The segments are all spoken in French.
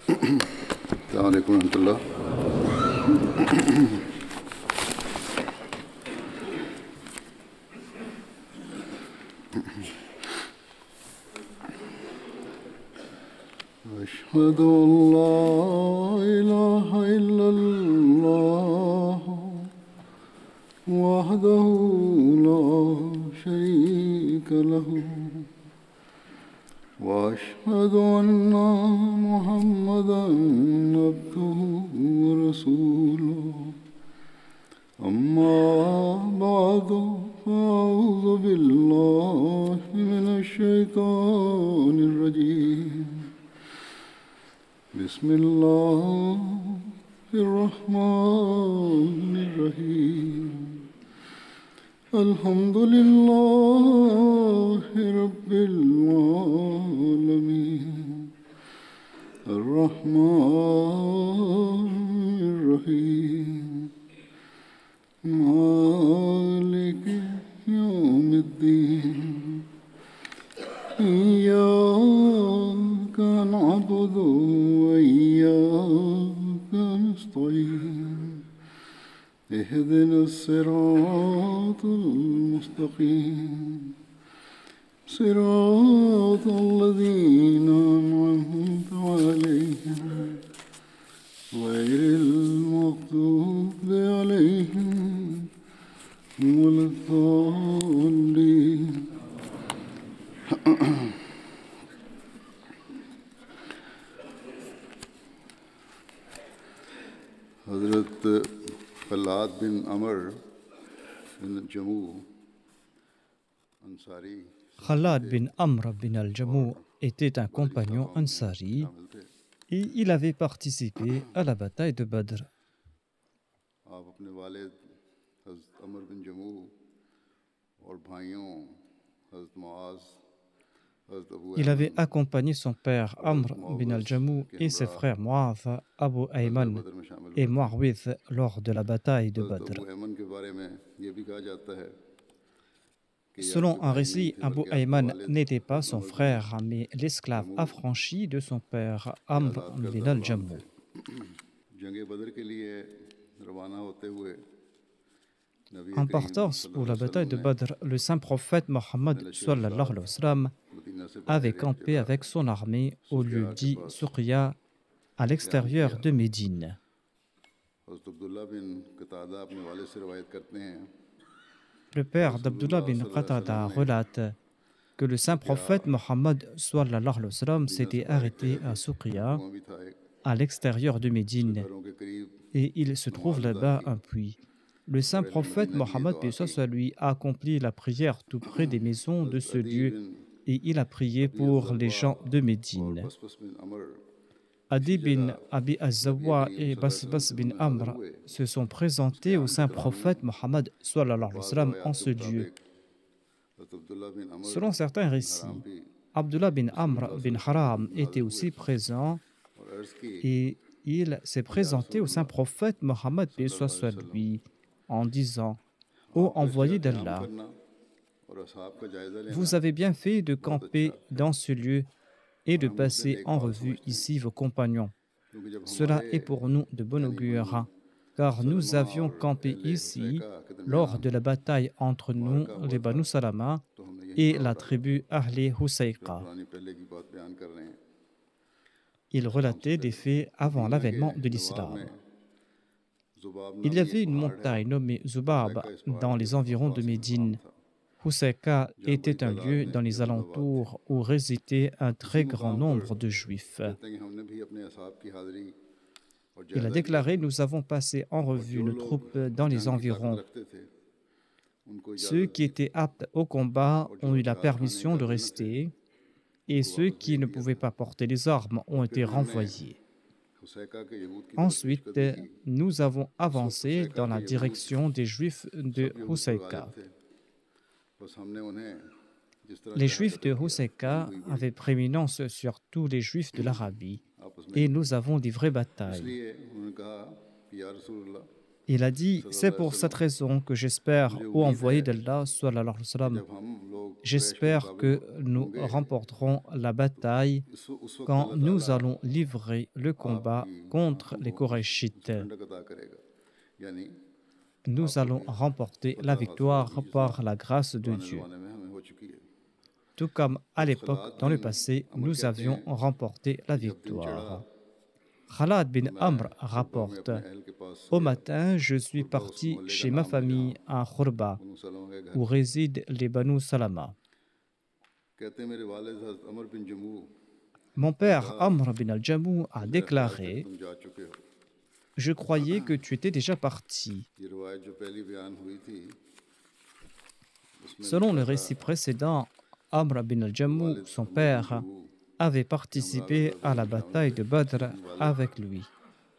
السلام عليكم ورحمة الله. أشهد أن لا إله إلا الله وحده لا شريك له وأشهد أن محمدا عبده ورسوله أما بعد فأعوذ بالله من الشيطان الرجيم بسم الله الرحمن الرحيم الحمد لله رب العالمين الرحمن الرحيم مالك يوم الدين إياك نعبد وإياك نستعين اهدنا الصراط المستقيم صراط الذين أنعمت عليهم غير المغضوب عليهم ولا الضالين. حضرت خلاد بن عمر بن جمو انصاری Khalad bin Amr bin al-Jamou était un compagnon Ansari et il avait participé à la bataille de Badr. آپ اپنے والد حضرت عمر بن جمو اور بھائیوں حضرت معاذ حضرت ابو Il avait accompagné son père Amr bin al-Jamou et ses frères Mu'adh, Abu Ayman بدر میں شامل et ہوئے. Mu'awidh lors de la bataille de حضرت Badr. ابو ایمن کے بارے میں یہ بھی کہا جاتا ہے کہ یہ Selon آپ کے un بھائی نہیں récit, تھے Abu بلکہ آپ کے Ayman والد n'était pas حضرت son عمر بن frère, mais l'esclave جمو affranchi de son père کے Amr آزاد bin کردہ غلام al-Jamou. تھے. جنگ بدر کے لیے روانہ ہوتے ہوئے نبی En کریم partance صلی pour اللہ la علیہ bataille وسلم de نے Badr, le saint prophète Mohammed اپنے لشکر کے sallallahu ساتھ alayhi wa sallam مدینہ سے باہر avait ایک campé جگہ avec son armée au lieu سقیا کے dit پاس Suqya à قیام l'extérieur کیا. de Médine. حضرت عبداللہ بن قتادہ اپنے والد سے روایت کرتے ہیں Le کہ père رسول d'Abdullah اللہ bin صلی اللہ علیہ Qatada وسلم نے relate que le saint سقیا prophète Mohammed sallallahu alayhi wa sallam مدینہ سے s'était باہر ایک arrêté جگہ à تھی Suqya کنواں بھی تھا ایک à l'extérieur de اس کے Médine گھروں کے قریب et il se trouve نماز ادا là-bas کی un puits. Le اور saint اہل prophète مدینہ کے لیے Mohammed دعا paix soit کی. sur lui a accompli la prière tout près des maisons de حضرت ce عدی lieu بن et il a prié ابی pour les الزربا gens de اور Médine. بسبس بن عمر Adi اسی bin جگہ Abi نبی Az-Zawwa کریم et صلی اللہ علیہ وسلم Basbas کے bin سامنے حاضر Amr ہوئے. se sont اس présentés au قیام کے saint دوران prophète Mohammed sallallahu alayhi wa بعض sallam en روایات کے ce lieu. مطابق حضرت عبداللہ بن عمر Selon certains بن حرام récits, بھی Abdullah bin رسول Amr اللہ صلی bin اللہ علیہ وسلم Haram میں était حاضر ہوئے aussi présent اور عرض کی et il s'est کہ یا présenté رسول au saint اللہ prophète Mohammed paix صلی soit اللہ علیہ sur وسلم lui en disant: Ô آپ کا اس envoyé جگہ قیام d'Allah, کرنا اور اصحاب کا جائزہ لینا vous avez bien fait de بہت اچھا camper dans ce lieu et اور de ہم اسے passer نیک en بات revue سمجھتے ہیں ici vos compagnons. کیونکہ جب Cela est ہمارے pour nous de bon یعنی بنو augure, car nous سلمہ avions اور campé اہل ici حسیکہ کے lors درمیان de la bataille entre nous, معرکہ les ہوا تھا Banu Salama, تو ہم نے یہیں et پر la اترا. tribu Ahli جو Husayqa. پرانی پہلے کی بات بیان کر رہے ہیں Il اسلام سے relatait des پہلے. faits avant مدینہ کے l'avènement de دوار میں l'islam. زباب Il y نامی avait ایک une پہاڑ ہے. montagne nommée Zubab حسیکہ اس پہاڑ dans کے les environs de پاس ایک مقام Médine. تھا Husayqa جہاں بڑی était un تعداد lieu میں dans les یہود آباد تھے. alentours où résidait un اسی très grand مقام پر nombre de juifs. کہتے ہیں کہ ہم نے بھی اپنے اصحاب کی حاضری اور Il a جائزہ لیا déclaré: Nous avons passé en اور revue جو nos لوگ troupes dans les جنگ کی طاقت environs. رکھتے تھے ان کو Ceux اجازت qui دی étaient aptes au combat اور ont جو eu la ہتھیار اٹھانے کی permission de قابل نہ تھے rester, ان et کو ceux واپس qui بھیج ne دیا pouvaient تھا. pas porter les armes اور ont پھر été انہوں نے renvoyés. حسیکہ کے یہود کی طرف Ensuite, پیشقدمی کی. nous avons اس وقت avancé حسیکہ dans کے la یہود direction des Juifs de سب یہود پر Husayqa. غالب تھے. بس ہم نے انہیں جس طرح Les چاہا Juifs قتل de کیا. Husayqa جنگ ہوئی بڑی avaient prééminence sur tous les Juifs de l'Arabie, آپس میں et ہی. nous avons livré اس bataille. لیے انہوں نے کہا کہ یا رسول اللہ Il a dit: صلی C'est اللہ علیہ pour cette وسلم raison que j'espère, مجھے ô امید envoyé ہے d'Allah, sallallahu alayhi wa کہ sallam, جب ہم لوگ j'espère que nous remporterons la bataille उस वक्त quand अल्लाह nous ताला allons livrer le combat आपकी contre आंखों les को Korachites. ठंडक अता करेगा, यानी Nous आपको allons भी remporter la फतह हासिल होगी, victoire जिस par la grâce de पुराने Dieu. ज़माने में हमें हो चुकी है। Tout comme à हज़रत l'époque, खल्लाद dans बिन le passé, अमर nous कहते avions हैं remporté la कि जब दिन चढ़ा victoire. Khalad तो bin मैं Amr खुरबा में rapporte: अपने अहल के पास au गया। matin, je suis खुरबा उस parti मोहल्ले का chez ma नाम है जहाँ famille à Khurba, बनु सलमा के घर où थे। résident les Banu Salama. कहते हैं मेरे वालिद हज़रत अमर बिन जमू Mon ने père कहा Amr bin al-Jamou कि a मेरा ख्याल था कि déclaré: तुम जा चुके हो। je croyais que tu étais déjà parti. ये रिवायत जो पहली बयान हुई थी उसमें Selon लिखा le था récit précédent, Amr bin कि al-Jamou, वालिद son अमर बिन père, जमू avait के हमरा participé गज़वा à la में शामिल bataille थे, de Badr लेकिन वालिद avec lui.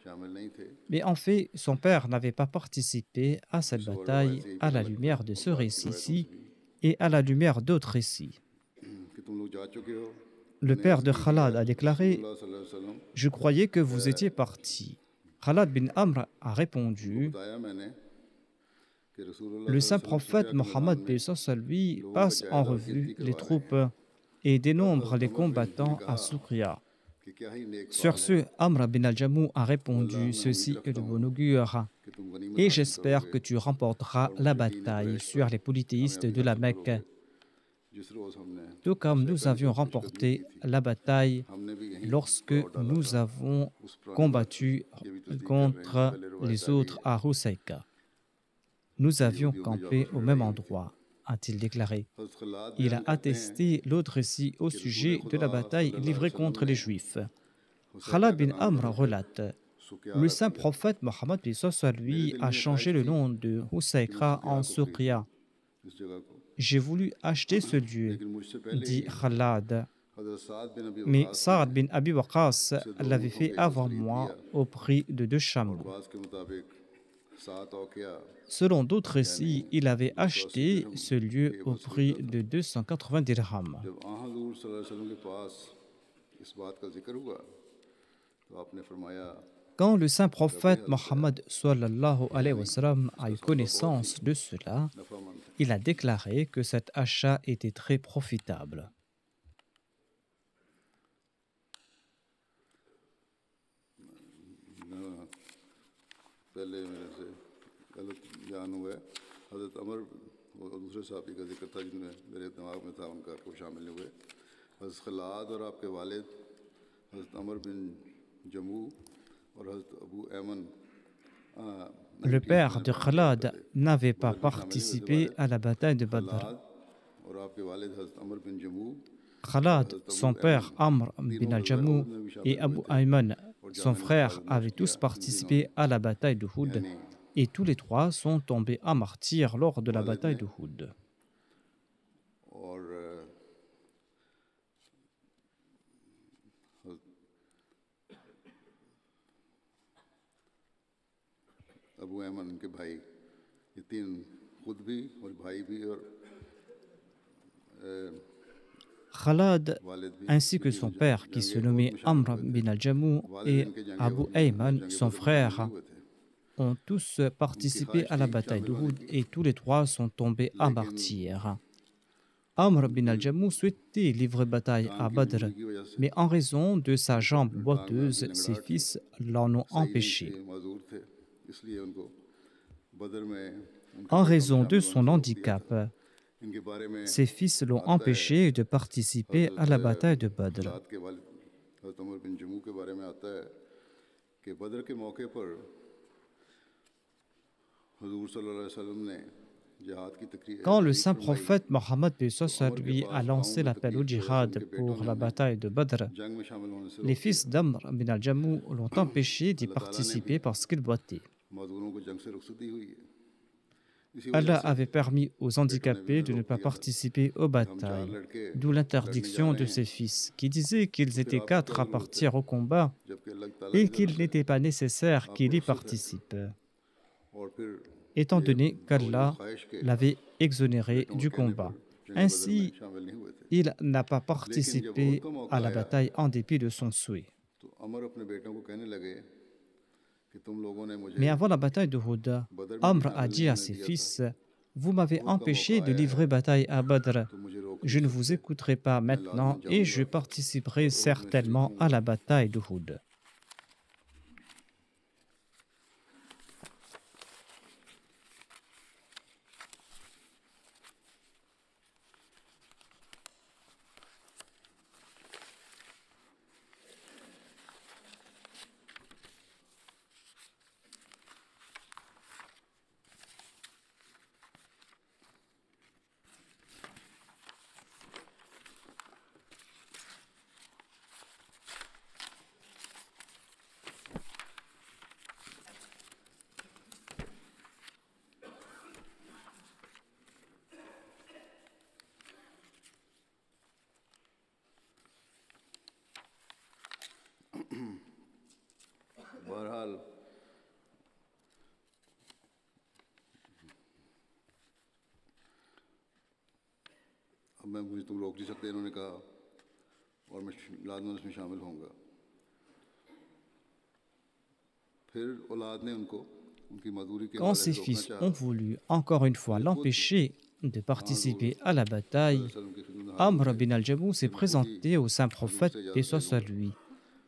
शामिल नहीं थे। Mais en fait, son père n'avait pas participé à cette किसी और रवायत bataille से ये भी à la पता लगता है lumière de और ce बाद की रवायतों से récit-ci भी et à la lumière d'autres récits. कि तुम लोग जा चुके हो। Le मैंने père अर्ज़ de की कि Khalad या a déclaré: रसूलुल्लाह सल्लल्लाहु अलैहि वसल्लम, je croyais que vous étiez parti. Khalad bin Amr a उनको répondu: बताया मैंने कि रसूलुल्लाह le सल्लल्लाहु saint अलैहि वसल्लम prophète फतह के मैदान Mohammed में paix soit sur lui लोगों का passe en जायदा और गिनती revue les करवा रहे troupes हैं। et तब dénombre हज़रत les अमर ने combattants à कहा Soukria. कि क्या ही नेक Sur फाल है, ce, Amr bin al-Jamou a वल्लाह répondu: मैं उम्मीद ceci est रखता de हूँ bon augure, कि तुम गनीमत et हासिल j'espère करोगे que tu remporteras और la मुशरिकीन bataille कुरैश पर sur les polythéistes कामयाबी de la हासिल Mecque, करोगे। जिस रोज़ हमने tout comme nous हुसैका की avions तरफ पेशकदमी की remporté थी, la bataille हमने भी यहीं lorsque पड़ाव डाला nous था। avons उस पुरानी बात combattu ये भी तस्दीक कर रहे हैं जो contre पहले रवायत les आ गई autres है à Husaika. Nous कि avions यहूदियों के campé जासूस au लड़ाई même हुई थी। endroit, a-t-il déclaré. हज़रत खल्लाद Il बयान a करते हैं attesté l'autre récit au कि रसूल sujet de खुदा la bataille सल्लल्लाहु अलैहि livrée वसल्लम contre ने les Juifs. हुसैका Khalad का bin नाम Amr बदल कर relate: सुकिया le रख saint दिया। prophète Mohammed paix soit sur मेरे lui दिल a में ख्वाहिश changé le थी nom de कि मैं Husaykra सुकिया en को खरीद लूं, Suqya. इस जगह को, J'ai voulu acheter ce lieu, लेकिन मुझसे पहले dit ही Khalad. हज़रत साद बिन अबी Mais वक़ास ने Saad bin Abi Waqas उससे दो l'avait ऊँटों fait का एवज़ avant खरीद लिया moi au prix de 2 और chameaux. बाज़ के मुताबिक 7 औकिया Selon d'autres यानी récits, il avait 280 acheté दिरहम ce के lieu au एवज़ prix खरीदा था। de 280 dirhams. जब आ हज़ूर सल्लल्लाहु अलैहि वसल्लम के पास इस बात का जिक्र हुआ तो आपने फरमाया Quand le saint रबी prophète हज़रत Mohammed sallallahu alayhi wa यानी sallam a उसका eu सौदा बहुत ही connaissance de cela, नफ़ामंद था। il a déclaré que cet achat était très profitable. पहले मेरे से गलत बयान हुआ है। हज़रत अमर और दूसरे साहबी का जिक्र था जिनमें मेरे दिमाग में था, उनका को शामिल नहीं हुए। हज़रत खल्लाद और आपके वालिद हज़रत अमर बिन जमू और हज़रत अबू ऐमन Le नहीं, ठीक père मैंने de बयान गलत कर Khalad दी। n'avait pas बदर में शामिल नहीं हुए थे। participé वालिद à la bataille de Badr. खल्लाद और आपके वालिद हज़रत अमर बिन जमू और Khalad, हज़रत अबू son ऐमन père Amr bin तीनों गज़वा al-Jamou उहद में भी et शामिल हुए Abu थे Ayman, और son जाम frère, निखाज avaient नोश किया tous इन तीनों ने, participé à la bataille de Houd यानी et tous les trois sont tombés à martyrs lors de la वालिद bataille ने de Houd. और अबू ऐमन के भाई, ये तीन खुद भी और भाई भी और Khalad वालिद भी ainsi que शहीद हो son père qui जंग se उहद nommait में शामिल Amr हुए थे। bin al-Jamou वालिद et इनके जंग Abu उहद में Ayman, जंग son बदर में शामिल नहीं frère, हुए थे। ont tous उनकी participé ख्वाहिश à थी la bataille शामिल de होने Houd की, et tous les trois sont tombés à लेकिन martyrs. Amr bin उनकी al-Jamou souhaitait livrer bataille टांग à की Badr, बीमारी की वजह से mais en raison de sa उनको jambe अपनी टांग में हल्की boiteuse, ses लंगड़ाहट थी, fils l'en ont सही नहीं empêché. थे, माजूर थे, इसलिए उनको बदर में उनके En बेटों में raison de शामिल होने son से रोक दिया था। handicap, इनके बारे में ses fils l'ont आता है empêché de participer à हज़रत la bataille de Badr. खल्लाद के वालिद हज़रत उमर बिन जमू के बारे में आता है कि बदर के मौके पर हुजूर सल्लल्लाहु अलैहि वसल्लम ने जिहाद की Quand le तहरीक saint फरमाई prophète Mohammed paix तो soit sur अमर के lui a पास पाँव lancé में l'appel au तकलीफ की वजह से djihad उनके बेटों pour ने la उन्हें bataille de Badr, जंग में शामिल होने से les रोक fils दिया। d'Amr bin al-Jamou l'ont empêché d'y अल्लाह ताला ने भी participer parce qu'ils boitaient. मजदूरों को जंग से रुखसती हुई है। इसी वजह Allah से avait permis aux बेटों ने भी handicapés उन्हें de ne रोक pas दिया था participer aux कि हम 4 batailles, लड़के d'où लड़ने जा l'interdiction रहे de हैं, ses fils, qui disaient तो qu'ils फिर étaient आपको 4 क्या à ज़रूरत है, partir au combat जबकि अल्लाह ताला et की qu'il तरफ से n'était pas nécessaire आपको qu'il y रुखसत है। participe, और फिर étant ये donné बावजूद qu'Allah ख्वाहिश के l'avait exonéré बेटों के du कहने पर combat. जंग बदर में Ainsi, शामिल नहीं हुए थे। il n'a pas लेकिन जब उहद participé का मौका à la आया bataille en dépit de son souhait. तो अमर अपने बेटों को कहने लगे कि तुम लोगों ने मुझे Mais avant la bataille de Houd, बदर में भी Amr a शामिल dit नहीं à होने ses दिया था, fils: vous m'avez उहद का मौका empêché de आया है livrer bataille à Badr. तो मुझे रोक je ne vous écouterai pas maintenant et je participerai certainement à la bataille d'Uhud. बहरहाल अब मैं मुझे तुम रोक नहीं सकते, इन्होंने कहा, और मैं लाजमन इसमें शामिल होऊंगा। फिर औलाद ने उनको उनकी मजदूरी के Quand हवाले ses से रोकना fils चाहा, ont voulu encore une fois l'empêcher de participer à la bataille, वसल्लम की खिदमत में हाजिर Amr हुए bin al-Jamou कि s'est मैं खुद ही présenté au saint हजूर prophète, से paix इजाज़त soit ले sur लूँगा। lui,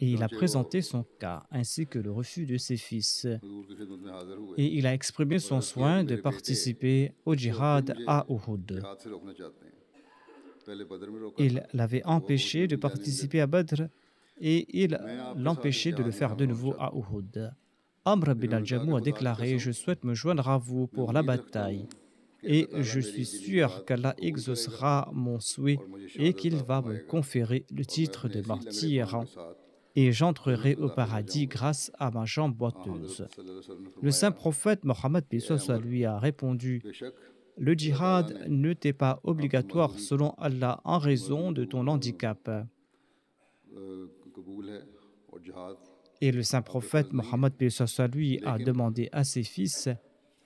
et il a चुनांचे वो présenté son cas ainsi que le refus de ses fils. हजूर की खिदमत में हाजिर हुए Et il a exprimé और son अर्ज़ किया कि soin de मेरे बेटे participer au किसी और फिर djihad मुझे à Uhud. जिहाद से रोकना चाहते हैं। पहले बदर में रोका था, Il l'avait अब वो उहद empêché में de भी जाने नहीं participer देते। à Badr et il मैं आपके साथ इस l'empêchait de le जिहाद में faire de शामिल होना nouveau चाहता à हूँ। Uhud. Amr फिर bin उन्होंने कहा कि al-Jamou a खुदा की déclaré: कसम, Je souhaite me joindre à vous मैं pour la उम्मीद रखता हूँ bataille कि अल्लाह et ताला je मेरी suis दीनी sûr मुराद qu'Allah कबूल करेगा exaucera mon souhait और मुझे et शहादत qu'il अता va me फरमाएगा conférer le और मैं titre अपने de इसी लंगड़े पाँव martyr के साथ et जन्नत j'entrerai में au दाखिल हो paradis जाऊंगा। grâce à ma jambe हज़रत boiteuse. सल्लल्लाहु अलैहि वसल्लम ने Le फरमाया saint prophète Mohammed कि ए soit अमर, lui a répondu: बेशक Le अल्लाह ताला djihad ने ne t'est pas आपकी obligatoire मजदूरी selon Allah en raison de ton handicap. कबूल है और जिहाद Et le saint आप पे prophète फर्ज नहीं है, Mohammed soit lui a लेकिन demandé à ses fils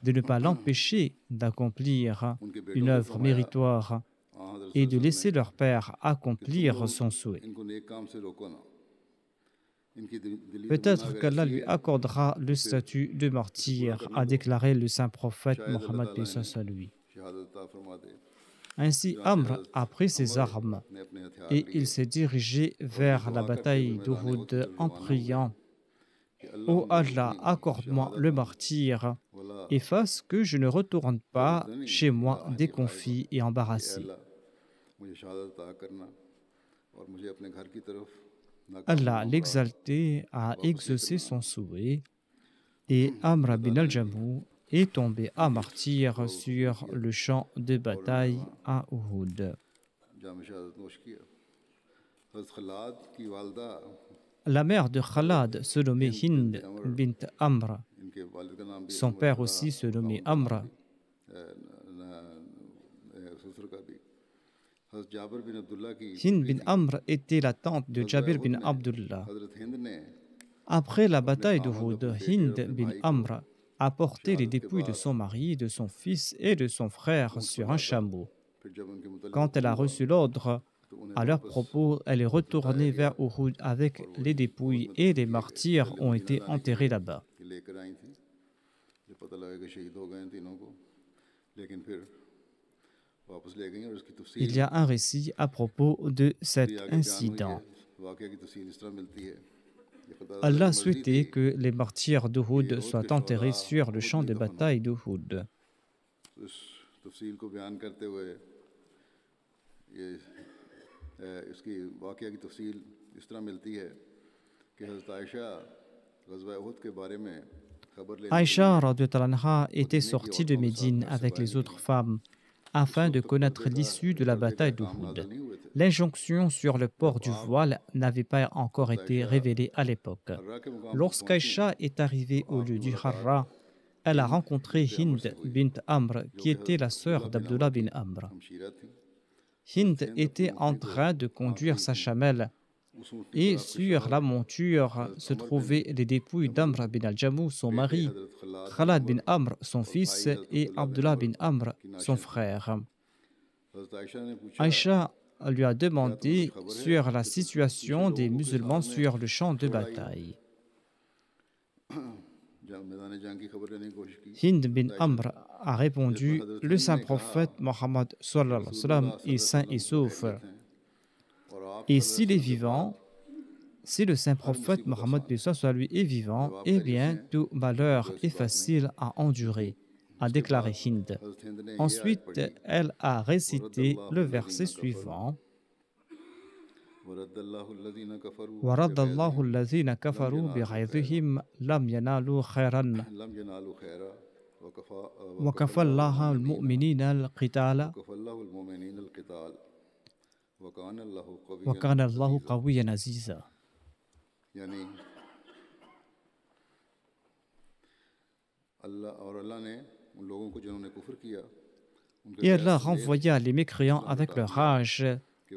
de ne pas l'empêcher d'accomplir उनके बेटों une को œuvre फरमाया, méritoire हाँ हज़रत et de सल्लल्लाहु अलैहि laisser वसल्लम leur père ने कि तुम accomplir लोग son souhait. इनको नेक काम से रोको ना, इनकी दिली तमन्ना Peut-être अगर qu'Allah ऐसी lui है accordera तो le फिर statut de इसे पूरा martyr, करने a दो, déclaré le saint prophète शायद अल्लाह Mohammed ताला इन्हें soit lui. शहादत अता फरमा दे। Ainsi, चुनांचे Amr हज़रत a pris ses अमर armes ने अपने हथियार et il लिए s'est dirigé और ये vers la दुआ करते हुए bataille मैदान उहद की d'Uhud तरफ en रवाना हुए priant: कि अल्लाह Ô मुझे Allah, अपनी accorde-moi le शहादत martyr वाला et fasse que je ne retourne pas फ़ौज़ नहीं chez moi राह की ख्वाहिश déconfit et कि embarrassé. अल्लाह मुझे शहादत अता करना और मुझे अपने घर की तरफ नाकाम Allah, गुलाम l'exalté, a वापस exaucé लेकर son ना। souhait et Amr अल्लाह bin ताला ने भी al-Jamou est tombé à इनकी martyr दुआ को कबूल sur किया le champ de और उन्होंने bataille वहाँ à Uhud. जाम शहादत नोश किया। हज़रत खल्लाद की वालदा La mère de हज़रत Khalad se nommait Hind bint Hind अमर, bint Amr. इनके वालिद का नाम भी Son अमर père था, aussi se nommait खाउन का नाम Amr. भी ससुर का भी। हज़रत जाबिर बिन अब्दुल्ला की Hind पुत्री bin थी। Amr était la tante de ग़ज़वा Jabir उहद bin में Abdullah. हज़रत हिंद ने Après la अपने bataille खामद, d'Uhud, अपने बेटे और Hind अपने bin भाई को Amr a porté les शहादत के dépouilles de बाद son mari, de son fils et de son frère ऊँट पर sur un लादा। chameau. फिर जब उनके मुतल्लिक़ Quand हुक्म elle a हुआ reçu l'ordre, तो उन्हें à leur वापस propos, elle est लौटाया retournée गया vers Uhud avec और les वही उहद dépouilles में et दफन les किए गए। martyrs पहले ont मदीना été लाने के enterrés लिए là-bas. कि लेकर आई थी, जब पता लगा कि शहीद हो गए इन तीनों को, लेकिन फिर वापस ले गई और उसकी तफसील Il y a un récit à propos de भी cet आगे बयान हुई है। incident. वाक़या की तफसील इस तरह मिलती है कि खुदा ताला की Allah मर्ज़ी थी souhaitait que les martyrs कि ये d'Uhud उहद के soient शुहदा enterrés sur le उहद champ में de दफन हों। bataille d'Uhud. तो इस तफसील को बयान करते हुए ये इसकी वाक़या की तफसील इस तरह मिलती है कि हज़रत आयशा ग़ज़वा उहद के बारे में खबर लेने के Aïcha लिए radhiyallahu anha était मदीने की sortie de औरतों के साथ Médine घर से avec बाहर les autres निकली। femmes उस afin वक्त de तक connaître l'issue de la पर्दे का bataille अहकाम नाज़िल d'Uhud. नहीं हुए थे। L'injonction sur le port जब du आप voile n'avait pas encore हज़रत été आयशा révélée à l'époque. हर्रा के मुकाम तक पहुंची Lorsqu'Aïcha est तो arrivée au lieu आपकी du मुलाकात Harra, elle a हिंद rencontré बिनते अमर से Hind हुई, bint Amr, जो qui कि était हज़रत la अब्दुल्लाह sœur बिन अमर d'Abdullah की bin Amr. हमशीरा थी। Hind हज़रत हिंद अपनी était en ऊँटनी को train de हाँक conduire रही sa थी। chamelle उस ऊँटनी पर et आपके sur शौहर la monture हज़रत se अमर बिन trouvaient les dépouilles Jamul, d'Amr bin al-Jamou, son बेटे mari, हज़रत खल्लाद बिन Khalad अमर bin Amr, son और fils, भाई हज़रत et अब्दुल्लाह बिन Abdullah अमर bin Amr, की son नाशा थी। frère. हज़रत आयशा ने पूछा, Aïcha lui a क्या तुम्हें कुछ demandé खबर है sur la कि तुम दूसरे situation des लोगों के musulmans सामने sur le champ de छोड़ आई हो? bataille. मैदान जंग की खबर लेने की कोशिश की। Hind bin हज़रत Ayesha Amr a répondu, le saint prophète Mohammed sallallahu alayhi wa sallam est sain et sauf. Et s'il est vivant, si le saint prophète Mohammed soit lui est vivant, eh bien tout malheur est facile à endurer, a déclaré Hind. Ensuite, elle a récité le verset suivant. وَرَدَّ اللَّهُ الَّذِينَ كَفَرُوا بِغَيْظِهِمْ لَمْ يَنَالُوا خَيْرًا وَكَفَى اللَّهُ الْمُؤْمِنِينَ الْقِتَالَ وَكَانَ اللَّهُ قَوِيًّا عَزِيزًا. Et Allah renvoya les mécréants avec leur rage,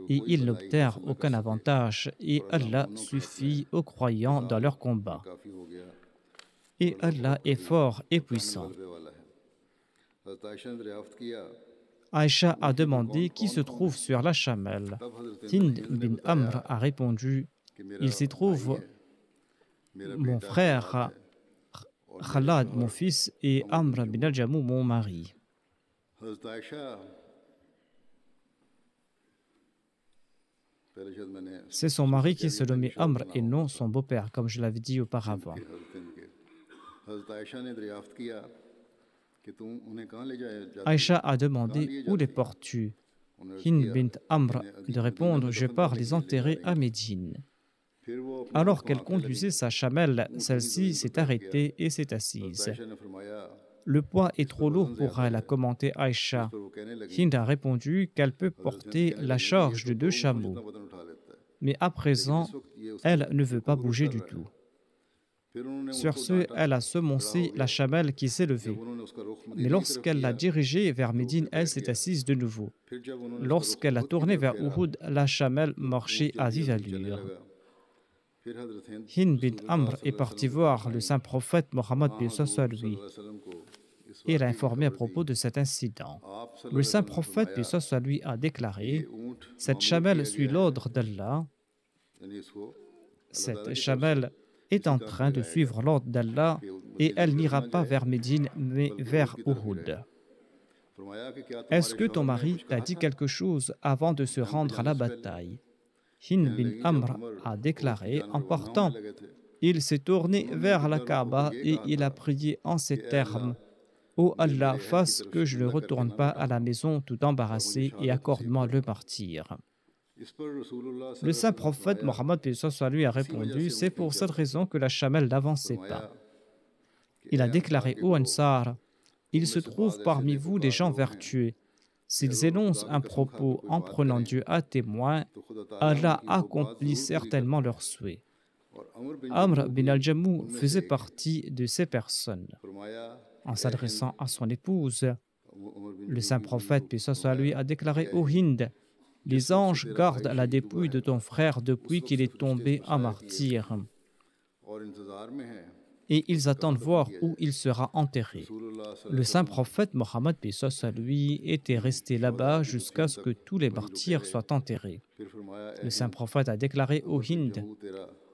et ils n'obtinrent aucun avantage, et Allah suffit aux croyants dans leur combat. Et Allah est fort et puissant. Aïcha a demandé qui se trouve sur la chamelle. Hind bin Amr a répondu, il s'y trouve mon frère Khalad, mon fils, et Amr bin al-Jamu, mon mari. C'est son mari qui se nommait Amr et non son beau-père, comme je l'avais dit auparavant. Aïcha a demandé où les portes-tu? Hind bint Amr de répondre, je pars les enterrer à Médine. Alors qu'elle conduisait sa chamelle, celle-ci s'est arrêtée et s'est assise. Le poids est trop lourd pour elle, a commenté Aïcha. Hind a répondu qu'elle peut porter la charge de 2 chameaux. Mais à présent, elle ne veut pas bouger du tout. Sur ce, elle a semoncé la chamelle qui s'est levée. Mais lorsqu'elle l'a dirigée vers Médine, elle s'est assise de nouveau. Lorsqu'elle a tourné vers Uhud, la chamelle marchait à vive allure. Hind bint Amr est partie voir le saint prophète Mohammed lui. Et l'a informé à propos de cet incident. Le saint prophète lui a déclaré, cette chamelle suit l'ordre d'Allah. Cette chamelle est en train de suivre l'ordre d'Allah et elle n'ira pas vers Médine mais vers Uhud. Est-ce que ton mari t'a dit quelque chose avant de se rendre à la bataille? Hind bin Amr a déclaré en partant, il s'est tourné vers la Kaaba et il a prié en ces termes. Ô Allah, fasse que je ne retourne pas à la maison tout embarrassé et accorde-moi le martyre. Le saint prophète Mohammed lui a répondu, c'est pour cette raison que la chamelle n'avançait pas. Il a déclaré ô Ansar, il se trouve parmi vous des gens vertueux. S'ils énoncent un propos en prenant Dieu à témoin, Allah accomplit certainement leurs souhaits. Amr bin al-Jamu faisait partie de ces personnes. En s'adressant à son épouse, le saint prophète, paix soit lui, a déclaré ô Hind, les anges gardent la dépouille de ton frère depuis qu'il est tombé en martyr. Et ils attendent voir où il sera enterré. Le saint prophète Mohammed, paix soit lui, était resté là-bas jusqu'à ce que tous les martyrs soient enterrés. Le saint prophète a déclaré ô Hind,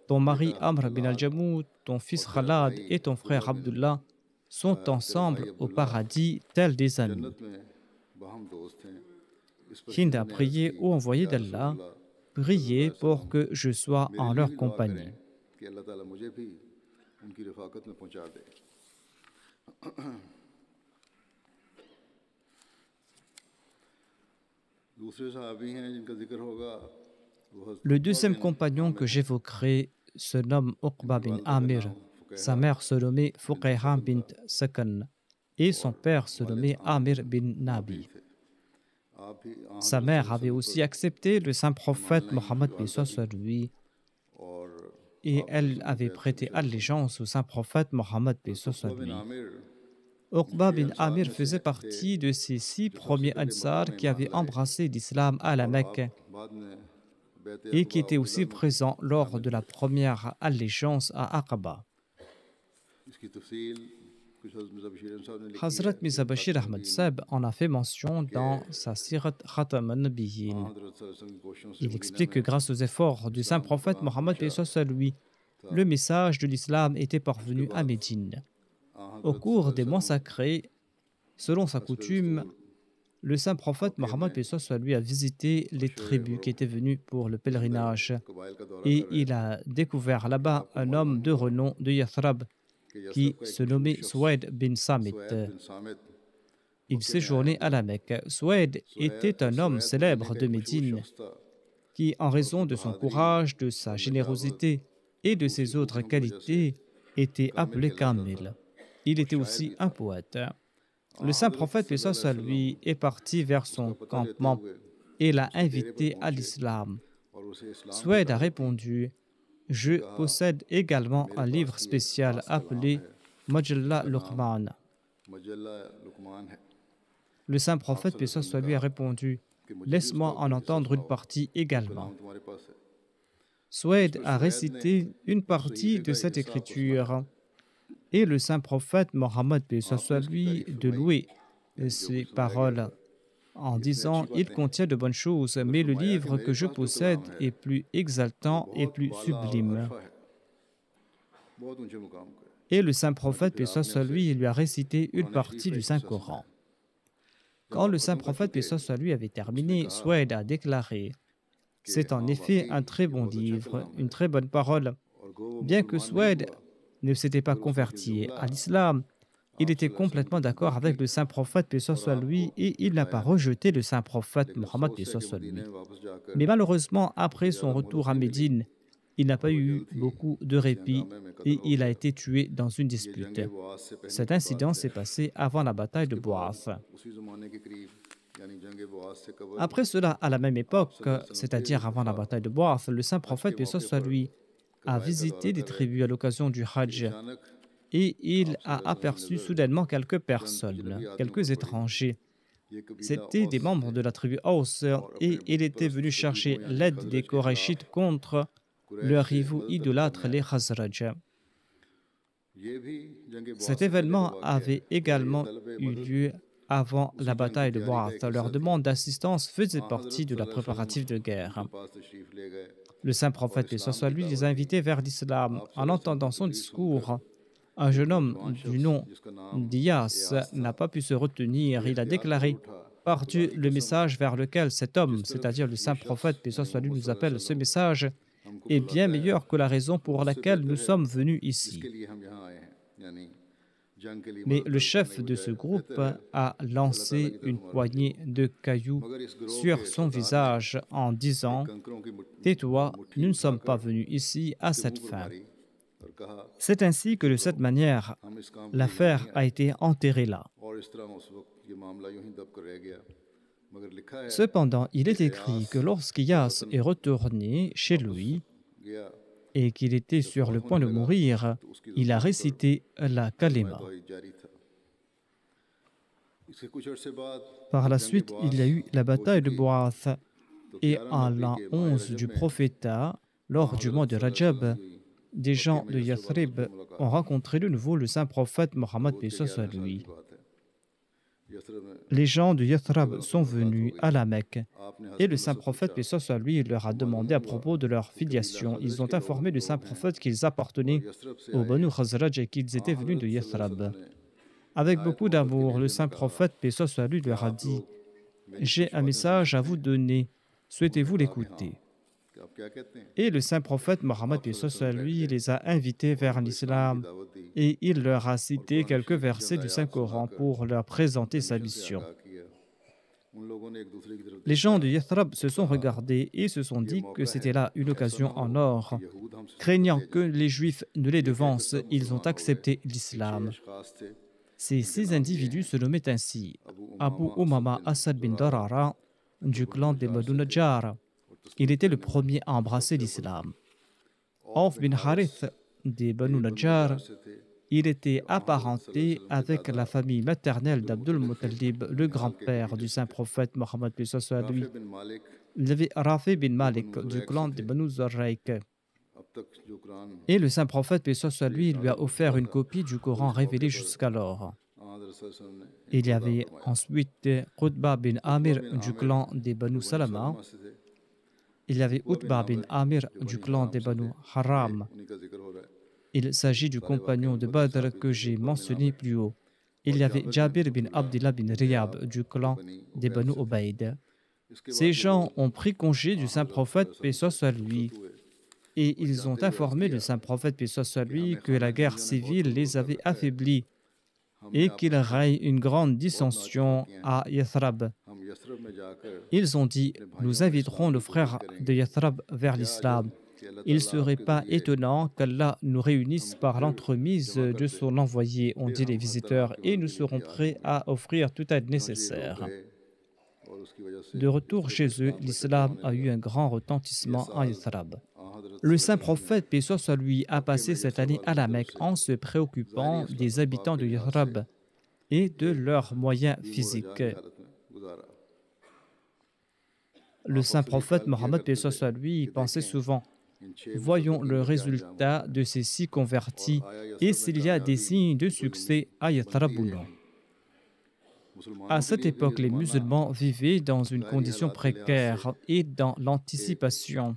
ton mari Amr bin al-Jamu, ton fils Khalad et ton frère Abdullah sont ensemble au paradis tels des amis. Hind a prié ô envoyé d'Allah, priez pour que je sois en leur compagnie. Le deuxième compagnon que j'évoquerai se nomme Uqba bin Amir. Sa mère se nommait Fuqayha bint Sakan et son père se nommait Amir bin Nabi. Sa mère avait aussi accepté le saint prophète Mohammed lui et elle avait prêté allégeance au saint prophète Mohammed lui. Uqba bin Amir faisait partie de ces 6 premiers Ansar qui avaient embrassé l'islam à la Mecque et qui étaient aussi présents lors de la première allégeance à Aqaba. Hazrat Mirza Bashir Ahmad Sahib en a fait mention dans sa Sirat Khatam an-Nabiyyin. Il explique que grâce aux efforts du saint prophète Mohammed lui, le message de l'islam était parvenu à Médine. Au cours des mois sacrés, Selon sa coutume, le saint prophète Mohammed paix soit sur lui a visité les tribus qui étaient venues pour le pèlerinage et il a découvert là-bas un homme de renom de Yathrib qui se nommait Suwaid bin Samit. Il séjournait à la Mecque. Suwaid était un homme célèbre de Médine qui, en raison de son courage, de sa générosité et de ses autres qualités, était appelé Kamil. Il était aussi un poète. Le saint prophète, paix soit sur lui, est parti vers son campement et l'a invité à l'islam. Suwaid a répondu: « Je possède également un livre spécial appelé Majalla Luqman. » Le saint prophète, paix soit sur lui, a répondu: « Laisse-moi en entendre une partie également. » Suwaid a récité une partie de cette écriture et le saint prophète Mohammed, paix soit sur lui, de louer ces paroles en disant: « Il contient de bonnes choses, mais le livre que je possède est plus exaltant et plus sublime. » Et le saint prophète, paix soit sur lui, lui a récité une partie du Saint-Coran. Quand le saint prophète, paix soit sur lui, avait terminé, Suwaid a déclaré: « C'est en effet un très bon livre, une très bonne parole. » Bien que Suwaid ne s'était pas converti à l'islam, il était complètement d'accord avec le saint prophète, paix soit sur lui, et il n'a pas rejeté le saint prophète Mohammed, paix soit sur lui. Mais malheureusement, après son retour à Médine, il n'a pas eu beaucoup de répit et il a été tué dans une dispute. Cet incident s'est passé avant la bataille de Bou'ath. Après cela, à la même époque, c'est-à-dire avant la bataille de Bou'ath, le saint prophète, paix soit sur lui, a visité des tribus à l'occasion du Hajj et il a aperçu soudainement quelques personnes, quelques étrangers. C'étaient des membres de la tribu Aus et il était venu chercher l'aide des Korachites contre leurs rivaux idolâtres, les Khazraj. Cet événement avait également eu lieu avant la bataille de Bou'ath. Leur demande d'assistance faisait partie de la préparatif de guerre. Le saint prophète, paix soit sur lui, les a invités vers l'islam. En entendant son discours, un jeune homme du nom d'Iyas n'a pas pu se retenir. Il a déclaré par Dieu le message vers lequel cet homme, c'est-à-dire le saint prophète, paix soit sur lui, nous appelle. Ce message est bien meilleur que la raison pour laquelle nous sommes venus ici. Mais le chef de ce groupe a lancé une poignée de cailloux sur son visage en disant: « Tais-toi, nous ne sommes pas venus ici à cette fin. » C'est ainsi que de cette manière, l'affaire a été enterrée là. Cependant, il est écrit que lorsqu'Iyas est retourné chez lui et qu'il était sur le point de mourir, il a récité la kalima. Par la suite, il y a eu la bataille de Bou'ath et en l'an 11 du prophétat, lors du mois de Rajab, des gens de Yathrib ont rencontré de nouveau le saint prophète Mohammed, paix soit sur lui. Les gens de Yathrib sont venus à la Mecque et le saint prophète, paix soit sur lui, leur a demandé à propos de leur filiation. Ils ont informé le saint prophète qu'ils appartenaient au Banu Khazraj et qu'ils étaient venus de Yathrib. Avec beaucoup d'amour, le saint prophète, paix soit sur lui, leur a dit: « J'ai un message à vous donner, souhaitez-vous l'écouter ?» Et le saint prophète Mohammed, paix soit sur lui, les a invités vers l'islam et il leur a cité quelques versets du Saint-Coran pour leur présenter sa mission. Les gens de Yathrib se sont regardés et se sont dit que c'était là une occasion en or. Craignant que les Juifs ne les devancent, ils ont accepté l'islam. Ces 6 individus se nommaient ainsi: Abu Umama Asad bin Darara du clan des Banu Najjar. Il était le premier à embrasser l'islam. Auf bin Harith des Banu Najjar, il était apparenté avec la famille maternelle d'Abdul Muttalib, le grand-père du saint prophète Mohammed, paix soit sur lui. Il y avait Rafi bin Malik du clan des Banu Zarraik. Et le saint prophète, paix soit sur lui, lui a offert une copie du Coran révélé jusqu'alors. Il y avait ensuite Qutba bin Amir du clan des Banu Salama. Il y avait Utba bin Amir du clan des Banu Haram. Il s'agit du compagnon de Badr que j'ai mentionné plus haut. il y avait Jabir bin Abdullah bin Riyab du clan des Banu Ubayd. Ces gens ont pris congé du saint prophète, paix soit sur lui, et ils ont informé le saint prophète, paix soit sur lui, que la guerre civile les avait affaiblis et qu'il règne une grande dissension à Yathrab. Ils ont dit, nous inviterons nos frères de Yathrab vers l'islam. Il ne serait pas étonnant qu'Allah nous réunisse par l'entremise de son envoyé, ont dit les visiteurs, et nous serons prêts à offrir toute aide nécessaire. De retour chez eux, l'islam a eu un grand retentissement à Yathrab. Le saint prophète, paix soit sur lui, a passé cette année à la Mecque en se préoccupant des habitants de Yathrab et de leurs moyens physiques. Le saint prophète Mohammed, paix soit sur lui, pensait souvent: voyons le résultat de ces 6 convertis et s'il y a des signes de succès à Yathrab ou non. À cette époque, les musulmans vivaient dans une condition précaire et dans l'anticipation.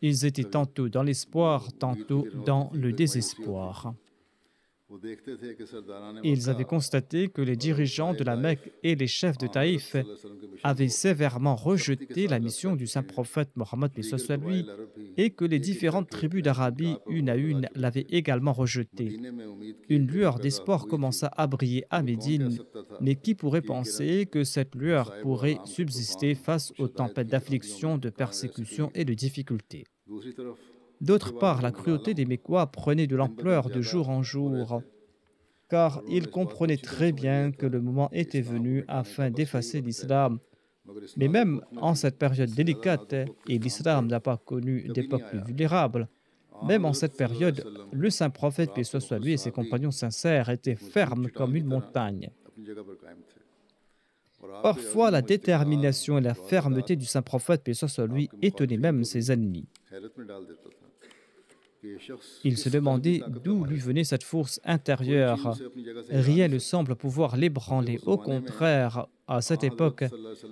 Ils étaient tantôt dans l'espoir, tantôt dans le désespoir. Ils avaient constaté que les dirigeants de la Mecque et les chefs de Taïf avaient sévèrement rejeté la mission du saint prophète Mohammed lui et que les différentes tribus d'Arabie, une à une, l'avaient également rejeté. Une lueur d'espoir commença à briller à Médine, mais qui pourrait penser que cette lueur pourrait subsister face aux tempêtes d'affliction, de persécution et de difficultés? D'autre part, la cruauté des Mécois prenait de l'ampleur de jour en jour, car ils comprenaient très bien que le moment était venu afin d'effacer l'islam. Mais même en cette période délicate, et l'islam n'a pas connu d'époque plus vulnérable, même en cette période, le saint prophète, paix soit sur lui, et ses compagnons sincères étaient fermes comme une montagne. Parfois, la détermination et la fermeté du saint prophète, paix soit sur lui, étonnaient même ses ennemis. Il se demandait d'où lui venait cette force intérieure. Rien ne semble pouvoir l'ébranler. Au contraire, à cette époque,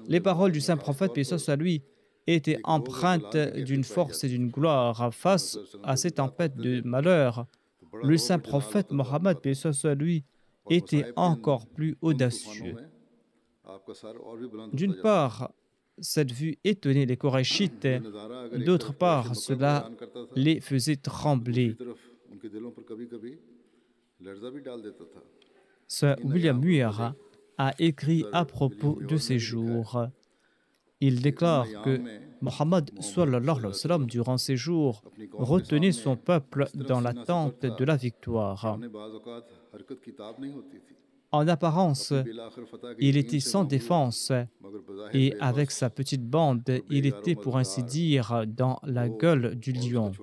les paroles du saint prophète, paix soit sur lui, étaient empreintes d'une force et d'une gloire. Face à ces tempêtes de malheur, le saint prophète Mohammed, paix soit sur lui, était encore plus audacieux. D'une part, cette vue étonnait les Korachites, d'autre part, cela les faisait trembler. Sir William Muir a écrit à propos de ces jours. Il déclare que Mohammed, durant ces jours, retenait son peuple dans l'attente de la victoire. En apparence, il était sans défense et avec sa petite bande, il était pour ainsi dire dans la gueule du lion.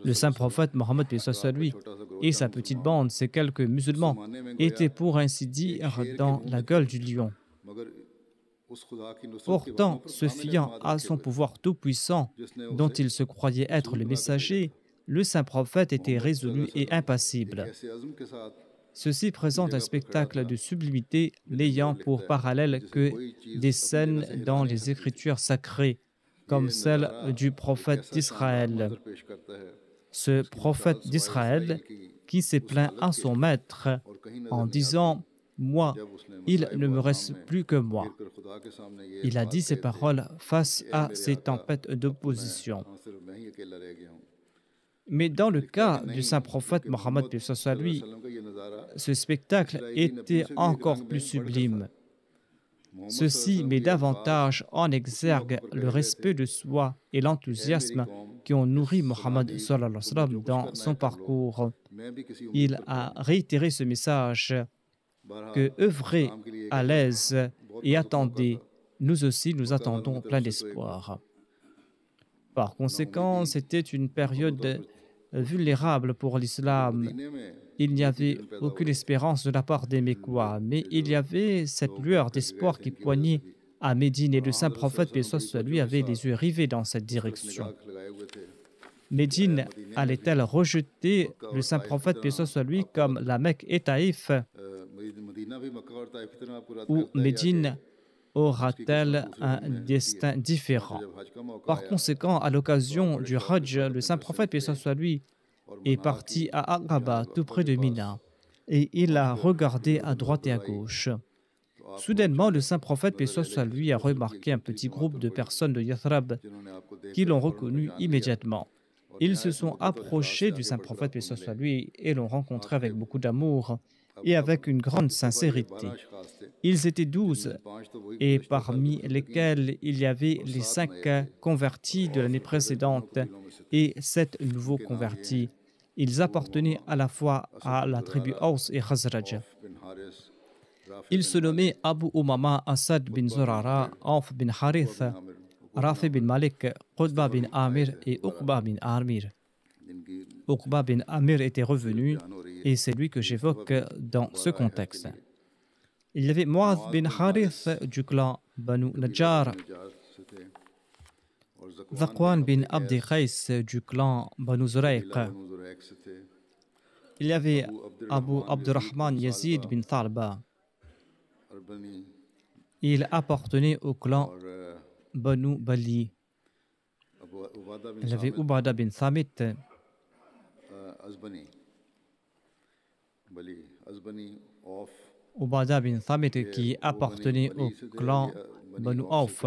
Le saint prophète Mohammed lui et sa petite bande, ces quelques musulmans, étaient pour ainsi dire dans la gueule du lion. Pourtant, se fiant à son pouvoir tout-puissant, dont il se croyait être le messager, le saint prophète était résolu et impassible. Ceci présente un spectacle de sublimité n'ayant pour parallèle que des scènes dans les Écritures sacrées, comme celle du prophète d'Israël. Ce prophète d'Israël qui s'est plaint à son maître en disant « Moi, il ne me reste plus que moi ». Il a dit ces paroles face à ces tempêtes d'opposition. Mais dans le cas du saint prophète Mohammed, lui, ce spectacle était encore plus sublime. Ceci met davantage en exergue le respect de soi et l'enthousiasme qui ont nourri Mohammed dans son parcours. Il a réitéré ce message que œuvrez à l'aise et attendez, nous aussi nous attendons plein d'espoir. Par conséquent, c'était une période vulnérable pour l'islam. Il n'y avait aucune espérance de la part des Mécois, mais il y avait cette lueur d'espoir qui poignait à Médine et le saint prophète, paix soit sur lui, avait les yeux rivés dans cette direction. Médine allait-elle rejeter le saint prophète, paix soit sur lui, comme la Mecque et Taïf, ou Médine aura-t-elle un destin différent? Par conséquent, à l'occasion du Hajj, le saint prophète, paix soit sur lui, est parti à Aqaba, tout près de Mina, et il a regardé à droite et à gauche. Soudainement, le saint prophète, paix soit sur lui, a remarqué un petit groupe de personnes de Yathrib qui l'ont reconnu immédiatement. Ils se sont approchés du saint prophète, paix soit sur lui, et l'ont rencontré avec beaucoup d'amour et avec une grande sincérité. Ils étaient 12, et parmi lesquels il y avait les 5 convertis de l'année précédente et 7 nouveaux convertis. Ils appartenaient à la fois à la tribu Aus et Khazraj. Ils se nommaient Abu Umama, Asad bin Zurara, Auf bin Harith, Rafi bin Malik, Qutba bin Amir et Uqba bin Amir. Uqba bin Amir était revenu et c'est lui que j'évoque dans ce contexte. Il y avait Mu'adh bin Harith du clan Banu Najjar, Zakwan bin Abdi Qais du clan Banu Zuraiq. Il y avait Abu Abdurrahman Yazid bin Talba. Il appartenait au clan Banu Bali. Il y avait Ubada bin Thamit. Ubada bin Thamit qui appartenait au clan Banu Auf.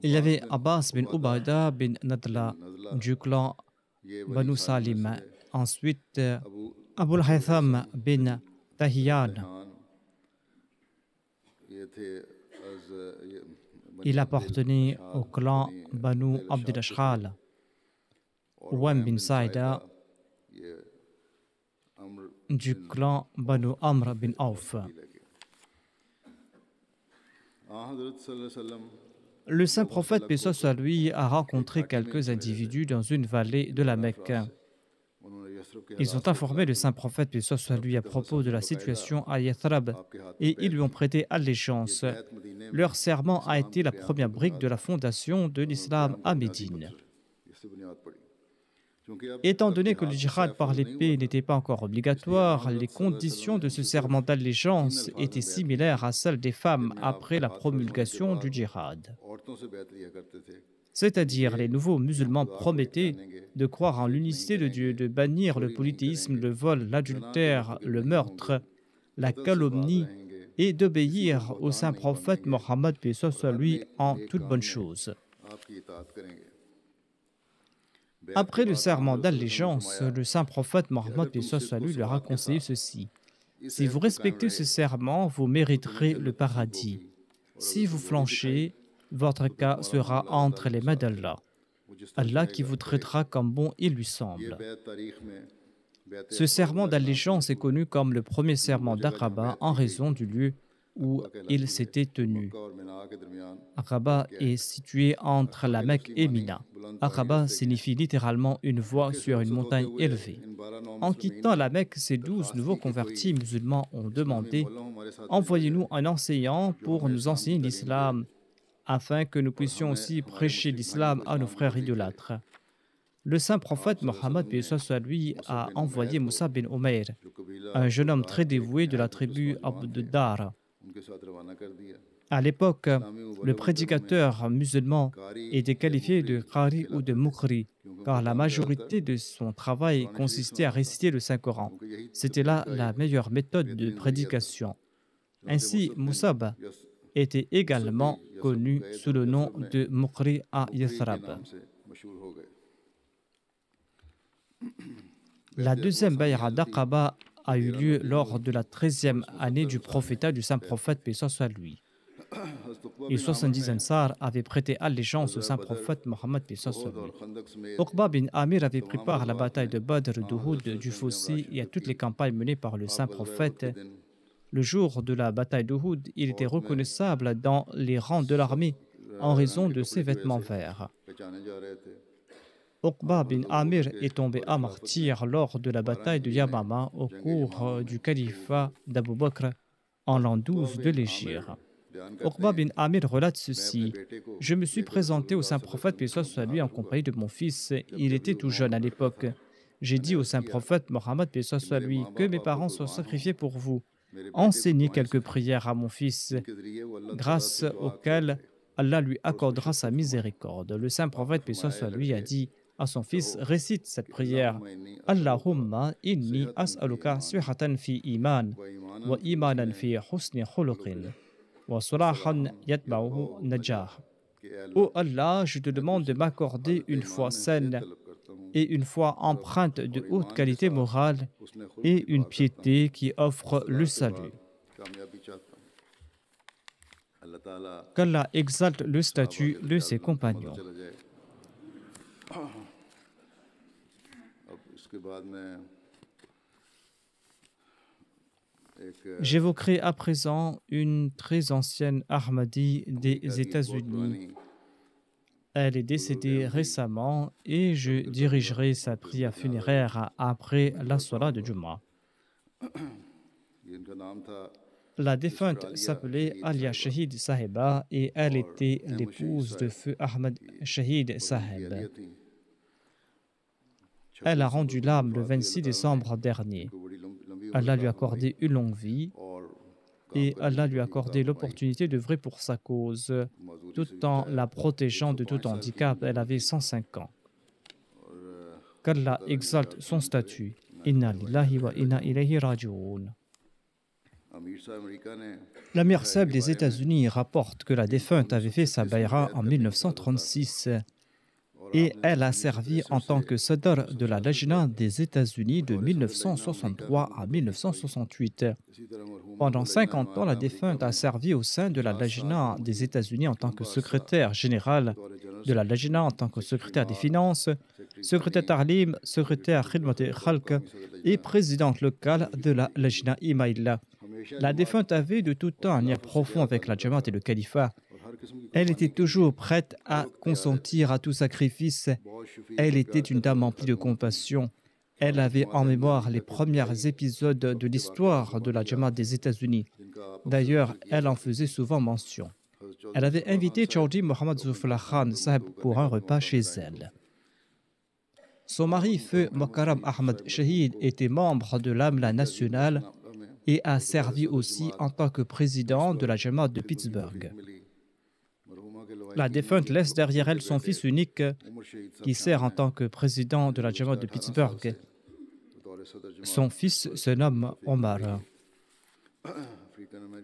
Il y avait Abbas bin Ubada bin Nadla du clan Banu Salim. Ensuite, Abul Haytham bin Tahiyan. Il appartenait au clan Banu Abd al-Ashkhal. Ouam bin Saïda du clan Banu Amr bin Auf. Le saint prophète, paix soit sur lui, a rencontré quelques individus dans une vallée de la Mecque. Ils ont informé le saint prophète, paix soit sur lui, à propos de la situation à Yathrib et ils lui ont prêté allégeance. Leur serment a été la première brique de la fondation de l'islam à Médine. Étant donné que le djihad par l'épée n'était pas encore obligatoire, les conditions de ce serment d'allégeance étaient similaires à celles des femmes après la promulgation du djihad. C'est-à-dire, les nouveaux musulmans promettaient de croire en l'unicité de Dieu, de bannir le polythéisme, le vol, l'adultère, le meurtre, la calomnie et d'obéir au saint prophète Mohammed, paix soit sur lui, en toute bonne chose. Après le serment d'allégeance, le saint prophète Mohammed, paix soit sur lui, leur a conseillé ceci. Si vous respectez ce serment, vous mériterez le paradis. Si vous flanchez, votre cas sera entre les mains d'Allah. Allah qui vous traitera comme bon il lui semble. Ce serment d'allégeance est connu comme le premier serment d'Aqaba en raison du lieu où il s'était tenu. Aqaba est situé entre la Mecque et Mina. Aqaba signifie littéralement une voie sur une montagne élevée. En quittant la Mecque, ces 12 nouveaux convertis musulmans ont demandé « Envoyez-nous un enseignant pour nous enseigner l'islam, afin que nous puissions aussi prêcher l'islam à nos frères idolâtres. » Le saint prophète Mohammed, paix soit sur lui, a envoyé Moussa bin Umayr, un jeune homme très dévoué de la tribu Abd-Dar. À l'époque, le prédicateur musulman était qualifié de Qari ou de Muqri, car la majorité de son travail consistait à réciter le Saint-Coran. C'était là la meilleure méthode de prédication. Ainsi, Moussab était également connu sous le nom de Muqri à Yathrib. La deuxième bay'a d'Aqaba a eu lieu lors de la 13e année du prophétat du saint prophète, paix soit sur lui. Et 70 Ansar avaient prêté allégeance au saint prophète Mohammed, paix soit sur lui. Uqba bin Amir avait pris part à la bataille de Badr, d'Uhud, du Fossé et à toutes les campagnes menées par le saint prophète. Le jour de la bataille d'Uhud, il était reconnaissable dans les rangs de l'armée en raison de ses vêtements verts. Uqba bin Amir est tombé à martyr lors de la bataille de Yamama au cours du califat d'Abu Bakr en l'an 12 de l'Hégire. Uqba bin Amir relate ceci. « Je me suis présenté au saint prophète, paix soit sur lui, en compagnie de mon fils. Il était tout jeune à l'époque. J'ai dit au saint prophète Mohammed, paix soit sur lui, que mes parents soient sacrifiés pour vous. Enseignez quelques prières à mon fils, grâce auxquelles Allah lui accordera sa miséricorde. Le saint prophète, paix soit sur lui, a dit à son fils, récite cette prière. Allahumma inni as'aluka sihatan fi iman wa imanan fi husni khuluqin wa salahan yatba'uhu najah. Ô Allah, je te demande de m'accorder une foi saine et une foi empreinte de haute qualité morale et une piété qui offre le salut. Qu'Allah exalte le statut de ses compagnons. J'évoquerai à présent une très ancienne Ahmadi des États-Unis. Elle est décédée récemment et je dirigerai sa prière funéraire après la Salat de Jumu'ah. La défunte s'appelait Alia Shahid Sahiba et elle était l'épouse de feu Ahmad Shahid Sahib. Elle a rendu l'âme le 26 décembre dernier. Allah lui a accordé une longue vie et Allah lui a accordé l'opportunité d'œuvrer pour sa cause, tout en la protégeant de tout handicap. Elle avait 105 ans. Qu'Allah exalte son statut. Inna lillahi wa inna ilayhi raji'un. L'Amir Saeb des États-Unis rapporte que la défunte avait fait sa bayra en 1936 et elle a servi en tant que Sadr de la Lajna des États-Unis de 1963 à 1968. Pendant 50 ans, la défunte a servi au sein de la Lajna des États-Unis en tant que secrétaire général de la Lajna, en tant que secrétaire des finances, secrétaire Ta'lim, secrétaire Khidmat Khalq et présidente locale de la Lajna Imaïla. La défunte avait de tout temps un lien profond avec la Jamaat et le califat. Elle était toujours prête à consentir à tout sacrifice. Elle était une dame emplie de compassion. Elle avait en mémoire les premiers épisodes de l'histoire de la Jamaat des États-Unis. D'ailleurs, elle en faisait souvent mention. Elle avait invité Chaudhry Mohammad Zulfullah Khan Sahib pour un repas chez elle. Son mari, feu Mokaram Ahmad Shahid, était membre de l'Amla nationale et a servi aussi en tant que président de la Jamaat de Pittsburgh. La défunte laisse derrière elle son fils unique qui sert en tant que président de la Jamaat de Pittsburgh. Son fils se nomme Omar.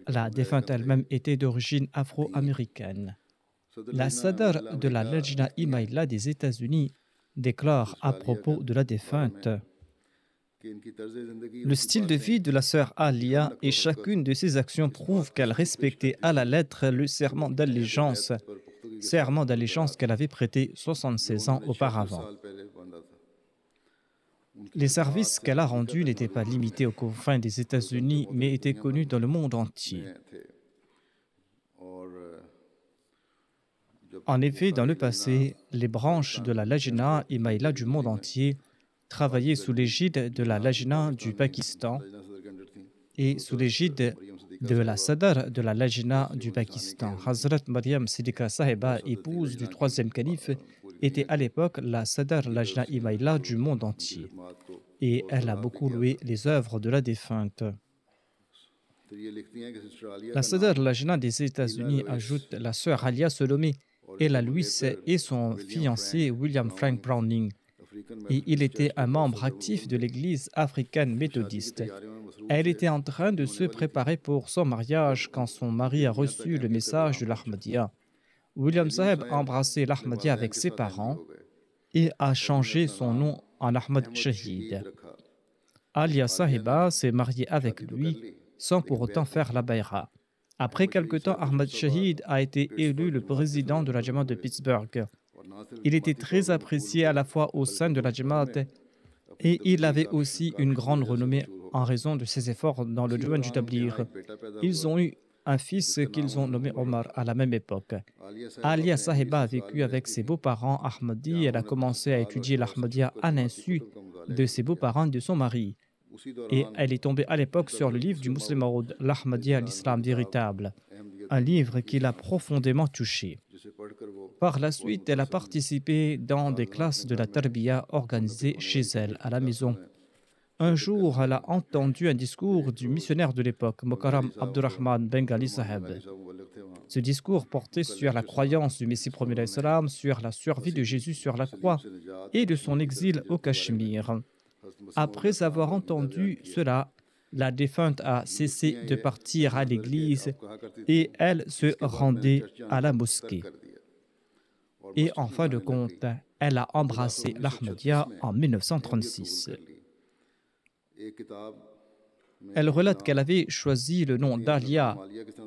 La défunte elle-même était d'origine afro-américaine. La Sadr de la Lajna Imaïla des États-Unis déclare à propos de la défunte: le style de vie de la sœur Alia et chacune de ses actions prouve qu'elle respectait à la lettre le serment d'allégeance qu'elle avait prêté 76 ans auparavant. Les services qu'elle a rendus n'étaient pas limités aux confins des États-Unis, mais étaient connus dans le monde entier. En effet, dans le passé, les branches de la Lajna Imaïla du monde entier travaillaient sous l'égide de la Lajna du Pakistan et sous l'égide de la Sadr de la Lajna du Pakistan. Hazrat Maryam Siddiqa Sahiba, épouse du troisième calife, était à l'époque la Sadr Lajna Imaïla du monde entier. Et elle a beaucoup loué les œuvres de la défunte. La Sadr Lajna des États-Unis ajoute la sœur Alia Solomé et la Louis et son fiancé William Frank Browning. Et il était un membre actif de l'église africaine méthodiste. Elle était en train de se préparer pour son mariage quand son mari a reçu le message de l'Ahmadiyya. William Sahib a embrassé l'Ahmadiyya avec ses parents et a changé son nom en Ahmad Shahid. Alia Sahiba s'est mariée avec lui sans pour autant faire la bayra. Après quelque temps, Ahmad Shahid a été élu le président de la Jamaat de Pittsburgh. Il était très apprécié à la fois au sein de la Jamaat et il avait aussi une grande renommée en raison de ses efforts dans le domaine du tabligh. Ils ont eu un fils qu'ils ont nommé Omar à la même époque. Alia Sahiba a vécu avec ses beaux-parents Ahmadi. Elle a commencé à étudier l'Ahmadiyya à l'insu de ses beaux-parents et de son mari. Et elle est tombée à l'époque sur le livre du Muslim Maud, l'Ahmadiyya, l'Islam véritable, un livre qui l'a profondément touchée. Par la suite, elle a participé dans des classes de la Tarbiya organisées chez elle, à la maison. Un jour, elle a entendu un discours du missionnaire de l'époque, Mokaram Abdurrahman Bengali Saheb. Ce discours portait sur la croyance du Messie premier alayhi salam, sur la survie de Jésus sur la croix et de son exil au Cachemire. Après avoir entendu cela, la défunte a cessé de partir à l'église et elle se rendait à la mosquée. Et en fin de compte, elle a embrassé l'Ahmadiyya en 1936. Elle relate qu'elle avait choisi le nom d'Alia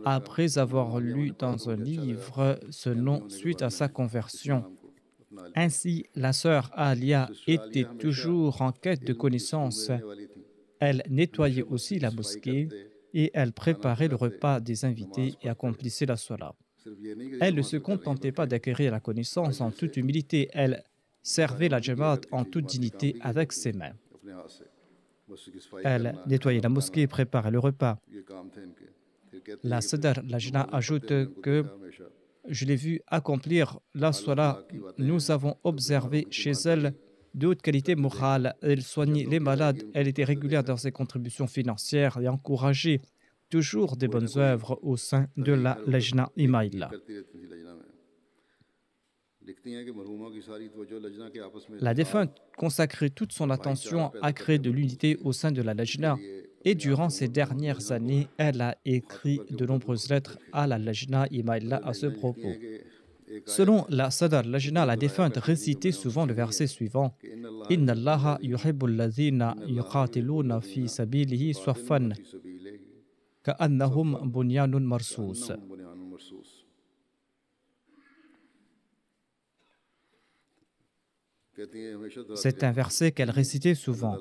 après avoir lu dans un livre ce nom suite à sa conversion. Ainsi, la sœur Alia était toujours en quête de connaissances. Elle nettoyait aussi la mosquée et elle préparait le repas des invités et accomplissait la salat. Elle ne se contentait pas d'acquérir la connaissance en toute humilité, elle servait la Jamaat en toute dignité avec ses mains. Elle nettoyait la mosquée et préparait le repas. La Sadr Lajna ajoute que je l'ai vue accomplir la salat. Nous avons observé chez elle de haute qualité morale. Elle soignait les malades. Elle était régulière dans ses contributions financières et encourageait toujours des bonnes œuvres au sein de la Lajna Imaïla. La défunte consacrait toute son attention à créer de l'unité au sein de la Lajna et durant ces dernières années, elle a écrit de nombreuses lettres à la Lajna Imaïla à ce propos. Selon la Sadr Lajna, la défunte récitait souvent le verset suivant: Inna Allaha yuhibbul ladhina yuqatiluna fi sabilihi saffan ka'annahum bunyanun marsus. C'est un verset qu'elle récitait souvent.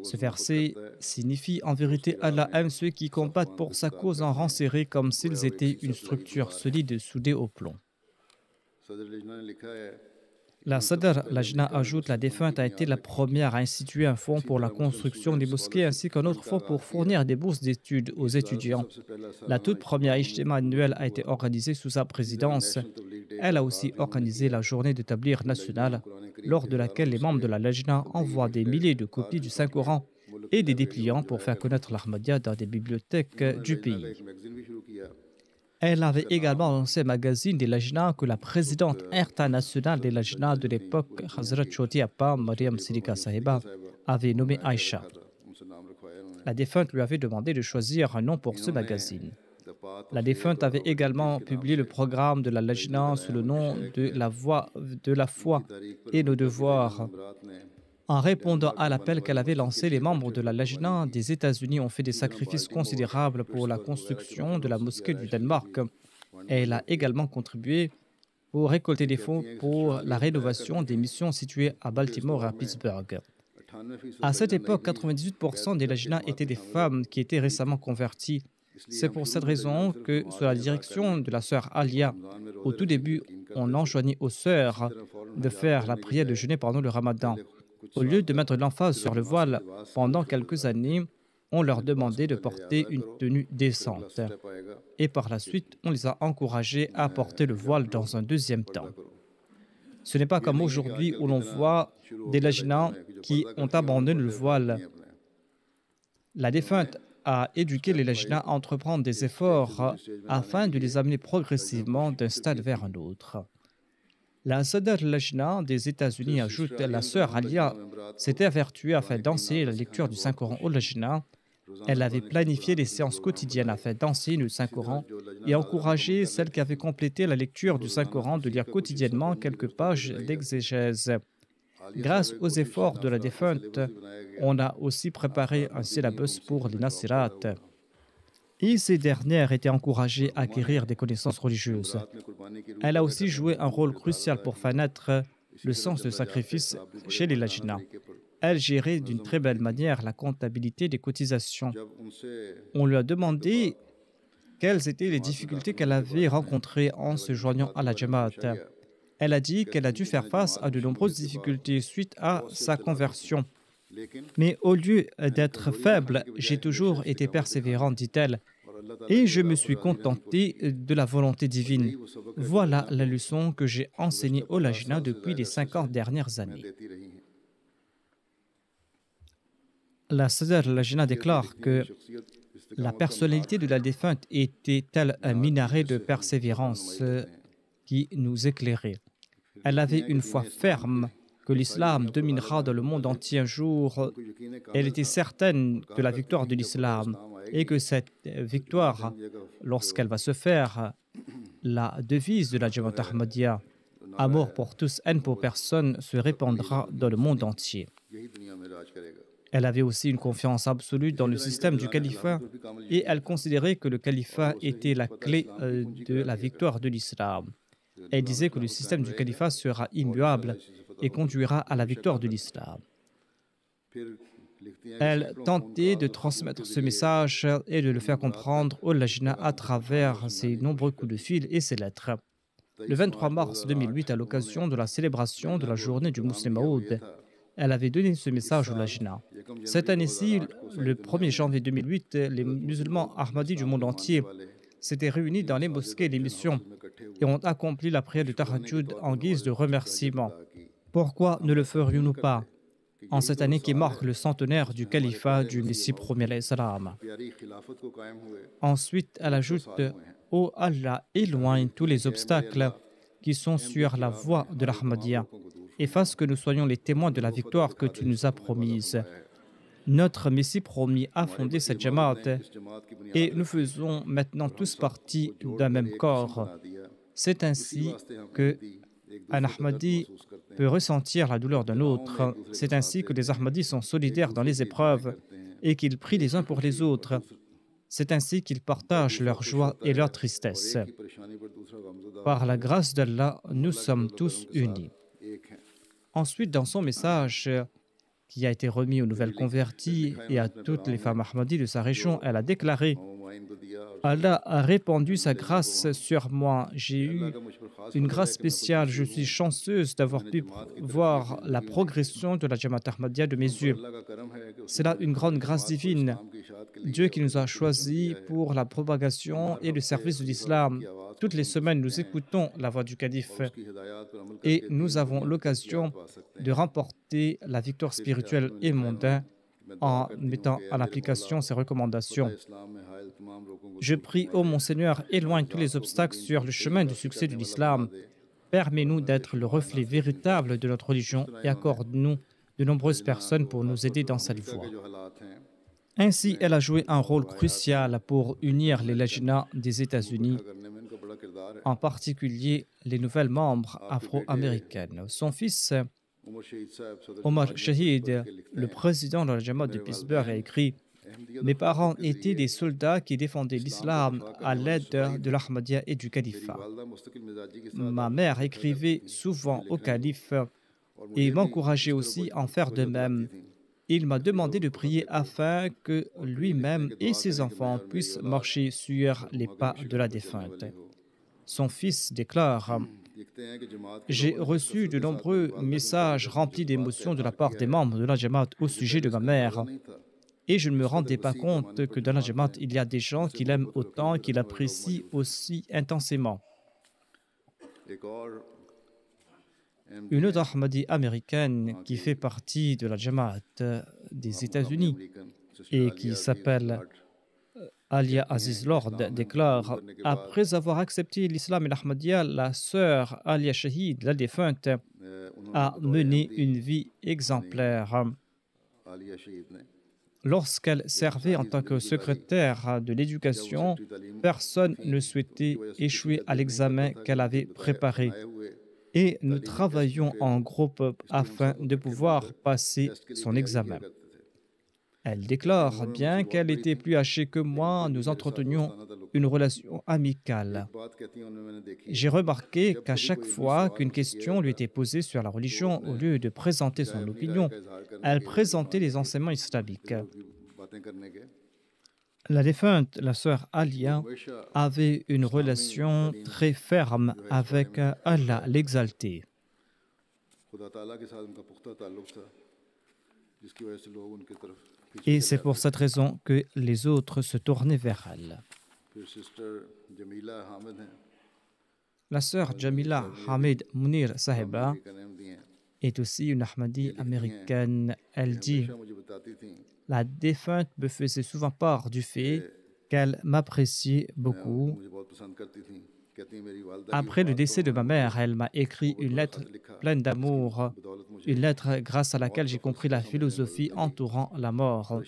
Ce verset signifie en vérité Allah aime ceux qui combattent pour sa cause en rang serré comme s'ils étaient une structure solide soudée au plomb. La Sadr Lajna ajoute: la défunte a été la première à instituer un fonds pour la construction des mosquées ainsi qu'un autre fonds pour fournir des bourses d'études aux étudiants. La toute première Ijtima annuelle a été organisée sous sa présidence. Elle a aussi organisé la journée de Tabligh nationale, lors de laquelle les membres de la Lajna envoient des milliers de copies du Saint-Coran et des dépliants pour faire connaître l'Ahmadiyya dans des bibliothèques du pays. Elle avait également lancé un magazine des Lajna que la présidente internationale des Lajna de l'époque, Hazrat Choti Appa Mariam Sidika Sahiba, avait nommé Aïcha. La défunte lui avait demandé de choisir un nom pour ce magazine. La défunte avait également publié le programme de la Lajna sous le nom de La Voix de la foi et nos devoirs. En répondant à l'appel qu'elle avait lancé, les membres de la Lajna des États-Unis ont fait des sacrifices considérables pour la construction de la mosquée du Danemark. Elle a également contribué pour récolter des fonds pour la rénovation des missions situées à Baltimore et à Pittsburgh. À cette époque, 98% des Lajna étaient des femmes qui étaient récemment converties. C'est pour cette raison que, sous la direction de la sœur Alia, au tout début, on enjoignit aux sœurs de faire la prière de jeûner pendant le Ramadan. Au lieu de mettre l'emphase sur le voile pendant quelques années, on leur demandait de porter une tenue décente. Et par la suite, on les a encouragés à porter le voile dans un deuxième temps. Ce n'est pas comme aujourd'hui où l'on voit des Lajna qui ont abandonné le voile. La défunte a éduqué les Lajna à entreprendre des efforts afin de les amener progressivement d'un stade vers un autre. La Sadr Lajna des États-Unis ajoute: la sœur Alia s'était avertuée afin d'enseigner la lecture du Saint-Coran au Lajna. Elle avait planifié des séances quotidiennes afin d'enseigner le Saint-Coran et encouragé celles qui avaient complété la lecture du Saint-Coran de lire quotidiennement quelques pages d'exégèse. Grâce aux efforts de la défunte, on a aussi préparé un syllabus pour les Nasirat. Et ces dernières étaient encouragées à acquérir des connaissances religieuses. Elle a aussi joué un rôle crucial pour faire naître le sens de sacrifice chez les Lajna. Elle gérait d'une très belle manière la comptabilité des cotisations. On lui a demandé quelles étaient les difficultés qu'elle avait rencontrées en se joignant à la Jamaat. Elle a dit qu'elle a dû faire face à de nombreuses difficultés suite à sa conversion. Mais au lieu d'être faible, j'ai toujours été persévérante, dit-elle, et je me suis contentée de la volonté divine. Voilà la leçon que j'ai enseignée au Lajna depuis les 50 dernières années. La Sadr Lajna déclare que La personnalité de la défunte était tel un minaret de persévérance qui nous éclairait. Elle avait une foi ferme que l'islam dominera dans le monde entier un jour. Elle était certaine de la victoire de l'islam et que cette victoire, lorsqu'elle va se faire, la devise de la Jamaat Ahmadiyya, amour pour tous, haine pour personne, se répandra dans le monde entier. Elle avait aussi une confiance absolue dans le système du califat et elle considérait que le califat était la clé de la victoire de l'islam. Elle disait que le système du califat sera immuable et conduira à la victoire de l'islam. Elle tentait de transmettre ce message et de le faire comprendre au Lajna à travers ses nombreux coups de fil et ses lettres. Le 23 mars 2008, à l'occasion de la célébration de la journée du Muslim Maoud, elle avait donné ce message au Lajna. Cette année-ci, le 1er janvier 2008, les musulmans ahmadis du monde entier s'étaient réunis dans les mosquées et les missions et ont accompli la prière du Tahajjud en guise de remerciement. Pourquoi ne le ferions-nous pas en cette année qui marque le centenaire du califat du Messie premier salam? Ensuite, elle ajoute: Ô Allah, éloigne tous les obstacles qui sont sur la voie de l'Ahmadiyya et fasse que nous soyons les témoins de la victoire que tu nous as promise. Notre Messie promis a fondé cette Jamaat et nous faisons maintenant tous partie d'un même corps. C'est ainsi qu'un Ahmadi peut ressentir la douleur d'un autre. C'est ainsi que les Ahmadis sont solidaires dans les épreuves et qu'ils prient les uns pour les autres. C'est ainsi qu'ils partagent leur joie et leur tristesse. Par la grâce d'Allah, nous sommes tous unis. Ensuite, dans son message qui a été remis aux nouvelles converties et à toutes les femmes ahmadis de sa région, elle a déclaré: Allah a répandu sa grâce sur moi. J'ai eu une grâce spéciale. Je suis chanceuse d'avoir pu voir la progression de la Jamaat Ahmadiyya de mes yeux. C'est là une grande grâce divine. Dieu qui nous a choisis pour la propagation et le service de l'islam. Toutes les semaines, nous écoutons la voix du calife et nous avons l'occasion de remporter la victoire spirituelle et mondaine en mettant en application ces recommandations. Je prie, ô mon Seigneur, éloigne tous les obstacles sur le chemin du succès de l'islam. Permets-nous d'être le reflet véritable de notre religion et accorde-nous de nombreuses personnes pour nous aider dans cette voie. Ainsi, elle a joué un rôle crucial pour unir les lajna des États-Unis, en particulier les nouvelles membres afro-américaines. Son fils, Omar Shahid, le président de la Jamaat de Pittsburgh, a écrit: Mes parents étaient des soldats qui défendaient l'islam à l'aide de l'Ahmadiyya et du califat. Ma mère écrivait souvent au calife et m'encourageait aussi à en faire de même. Il m'a demandé de prier afin que lui-même et ses enfants puissent marcher sur les pas de la défunte. Son fils déclare: J'ai reçu de nombreux messages remplis d'émotions de la part des membres de la Jamaat au sujet de ma mère. Et je ne me rendais pas compte que dans la Jamaat, il y a des gens qui l'aiment autant et qui l'apprécient aussi intensément. Une autre Ahmadi américaine qui fait partie de la Jamaat des États-Unis et qui s'appelle Alia Aziz Lord déclare: Après avoir accepté l'islam et l'Ahmadiyya, la sœur Alia Shahid, la défunte, a mené une vie exemplaire. Lorsqu'elle servait en tant que secrétaire de l'éducation, personne ne souhaitait échouer à l'examen qu'elle avait préparé. Et nous travaillions en groupe afin de pouvoir passer son examen. Elle déclare: Bien qu'elle était plus âgée que moi, nous entretenions une relation amicale. J'ai remarqué qu'à chaque fois qu'une question lui était posée sur la religion, au lieu de présenter son opinion, elle présentait les enseignements islamiques. La défunte, la sœur Alia, avait une relation très ferme avec Allah l'exalté. Et c'est pour cette raison que les autres se tournaient vers elle. La sœur Jamila Hamid Munir Sahiba est aussi une Ahmadi américaine. Elle dit: La défunte me faisait souvent part du fait qu'elle m'appréciait beaucoup. Après le décès de ma mère, elle m'a écrit une lettre pleine d'amour, une lettre grâce à laquelle j'ai compris la philosophie entourant la mort.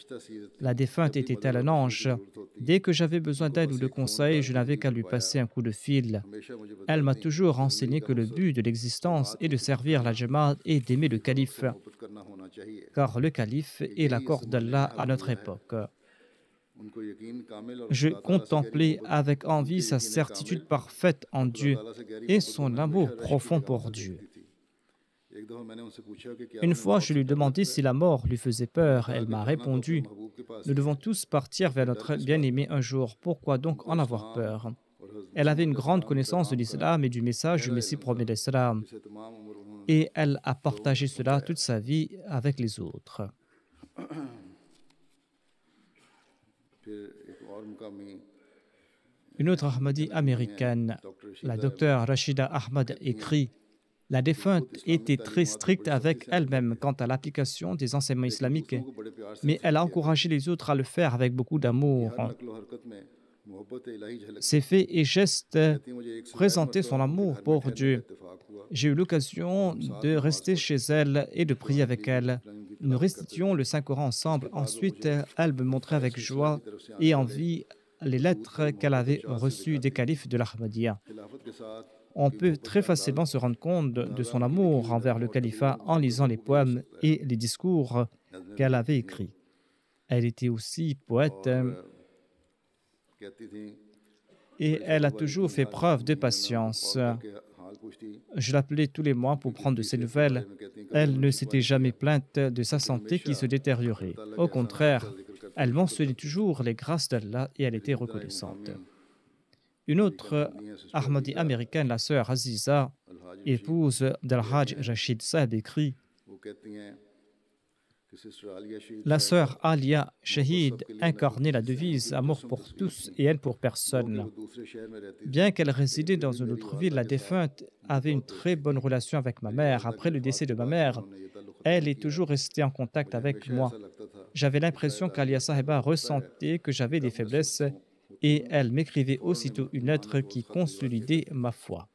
La défunte était-elle un ange? Dès que j'avais besoin d'aide ou de conseils, je n'avais qu'à lui passer un coup de fil. Elle m'a toujours enseigné que le but de l'existence est de servir la Jamaat et d'aimer le calife, car le calife est la corde d'Allah à notre époque. Je contemplais avec envie sa certitude parfaite en Dieu et son amour profond pour Dieu. Une fois, je lui demandai si la mort lui faisait peur. Elle m'a répondu: nous devons tous partir vers notre bien-aimé un jour. Pourquoi donc en avoir peur? Elle avait une grande connaissance de l'islam et du message du Messie premier d'Islam, et elle a partagé cela toute sa vie avec les autres. Une autre Ahmadi américaine, la docteure Rashida Ahmad, écrit: la défunte était très stricte avec elle-même quant à l'application des enseignements islamiques, mais elle a encouragé les autres à le faire avec beaucoup d'amour. Ses faits et gestes présentaient son amour pour Dieu. J'ai eu l'occasion de rester chez elle et de prier avec elle. Nous récitions le Saint-Coran ensemble. Ensuite, elle me montrait avec joie et envie les lettres qu'elle avait reçues des califes de l'Ahmadiyya. On peut très facilement se rendre compte de son amour envers le califat en lisant les poèmes et les discours qu'elle avait écrits. Elle était aussi poète et elle a toujours fait preuve de patience. Je l'appelais tous les mois pour prendre de ses nouvelles. Elle ne s'était jamais plainte de sa santé qui se détériorait. Au contraire, elle mentionnait toujours les grâces d'Allah et elle était reconnaissante. Une autre Ahmadi américaine, la sœur Aziza, épouse d'Al-Hajj Rashid Saab, écrit: la sœur Alia Shahid incarnait la devise amour pour tous et haine pour personne. Bien qu'elle résidait dans une autre ville, la défunte avait une très bonne relation avec ma mère. Après le décès de ma mère, elle est toujours restée en contact avec moi. J'avais l'impression qu'Alia Sahiba ressentait que j'avais des faiblesses et elle m'écrivait aussitôt une lettre qui consolidait ma foi.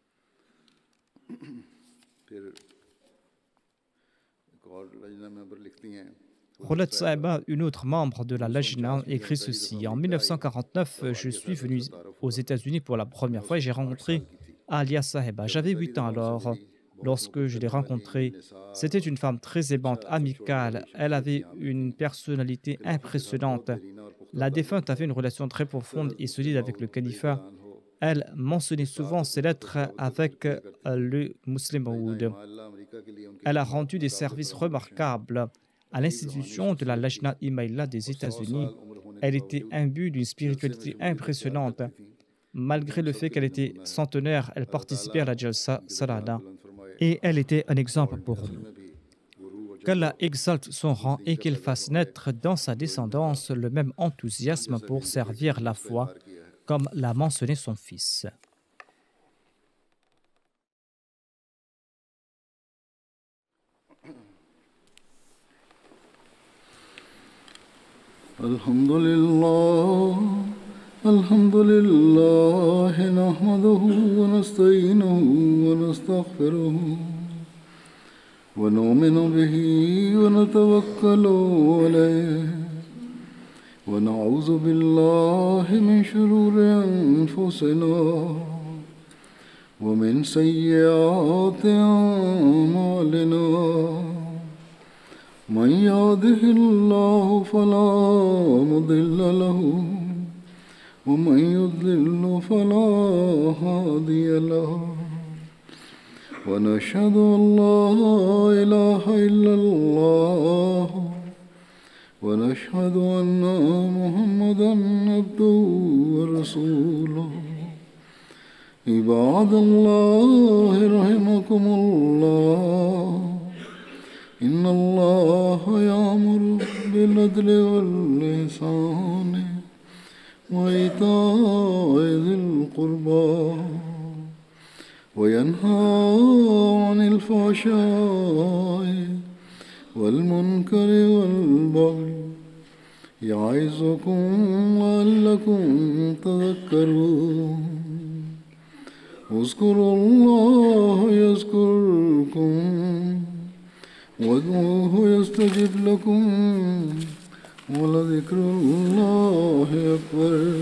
Rolat Sahiba, une autre membre de la Lajna, écrit ceci: en 1949, je suis venu aux États-Unis pour la première fois et j'ai rencontré Alia Sahiba. J'avais 8 ans alors. Lorsque je l'ai rencontrée, c'était une femme très aimante, amicale. Elle avait une personnalité impressionnante. La défunte avait une relation très profonde et solide avec le califat. Elle mentionnait souvent ses lettres avec le Muslim Maud. Elle a rendu des services remarquables à l'institution de la Lajna Imaïla des États-Unis. Elle était imbue d'une spiritualité impressionnante. Malgré le fait qu'elle était centenaire, elle participait à la Jalsa Salada et elle était un exemple pour nous. Qu'Allah exalte son rang et qu'il fasse naître dans sa descendance le même enthousiasme pour servir la foi, comme l'a mentionné son fils. Alhamdulillah, nahmaduhu wa nasta'inuhu wa nastaghfiruhu. ونؤمن به ونتوكل عليه ونعوذ بالله من شرور أنفسنا ومن سيئات أعمالنا من يهده الله فلا مضل له ومن يضلل فلا هادي له ونشهد أن لا إله إلا الله ونشهد أن محمدا عبده ورسوله عباد الله رحمكم الله إن الله يأمر بالعدل والإحسان وإيتاء ذي القربى وينهى عن الفحشاء والمنكر والبغي يعظكم لعلكم تذكرون اذكروا الله يذكركم وادعوه يستجب لكم ولذكر الله أكبر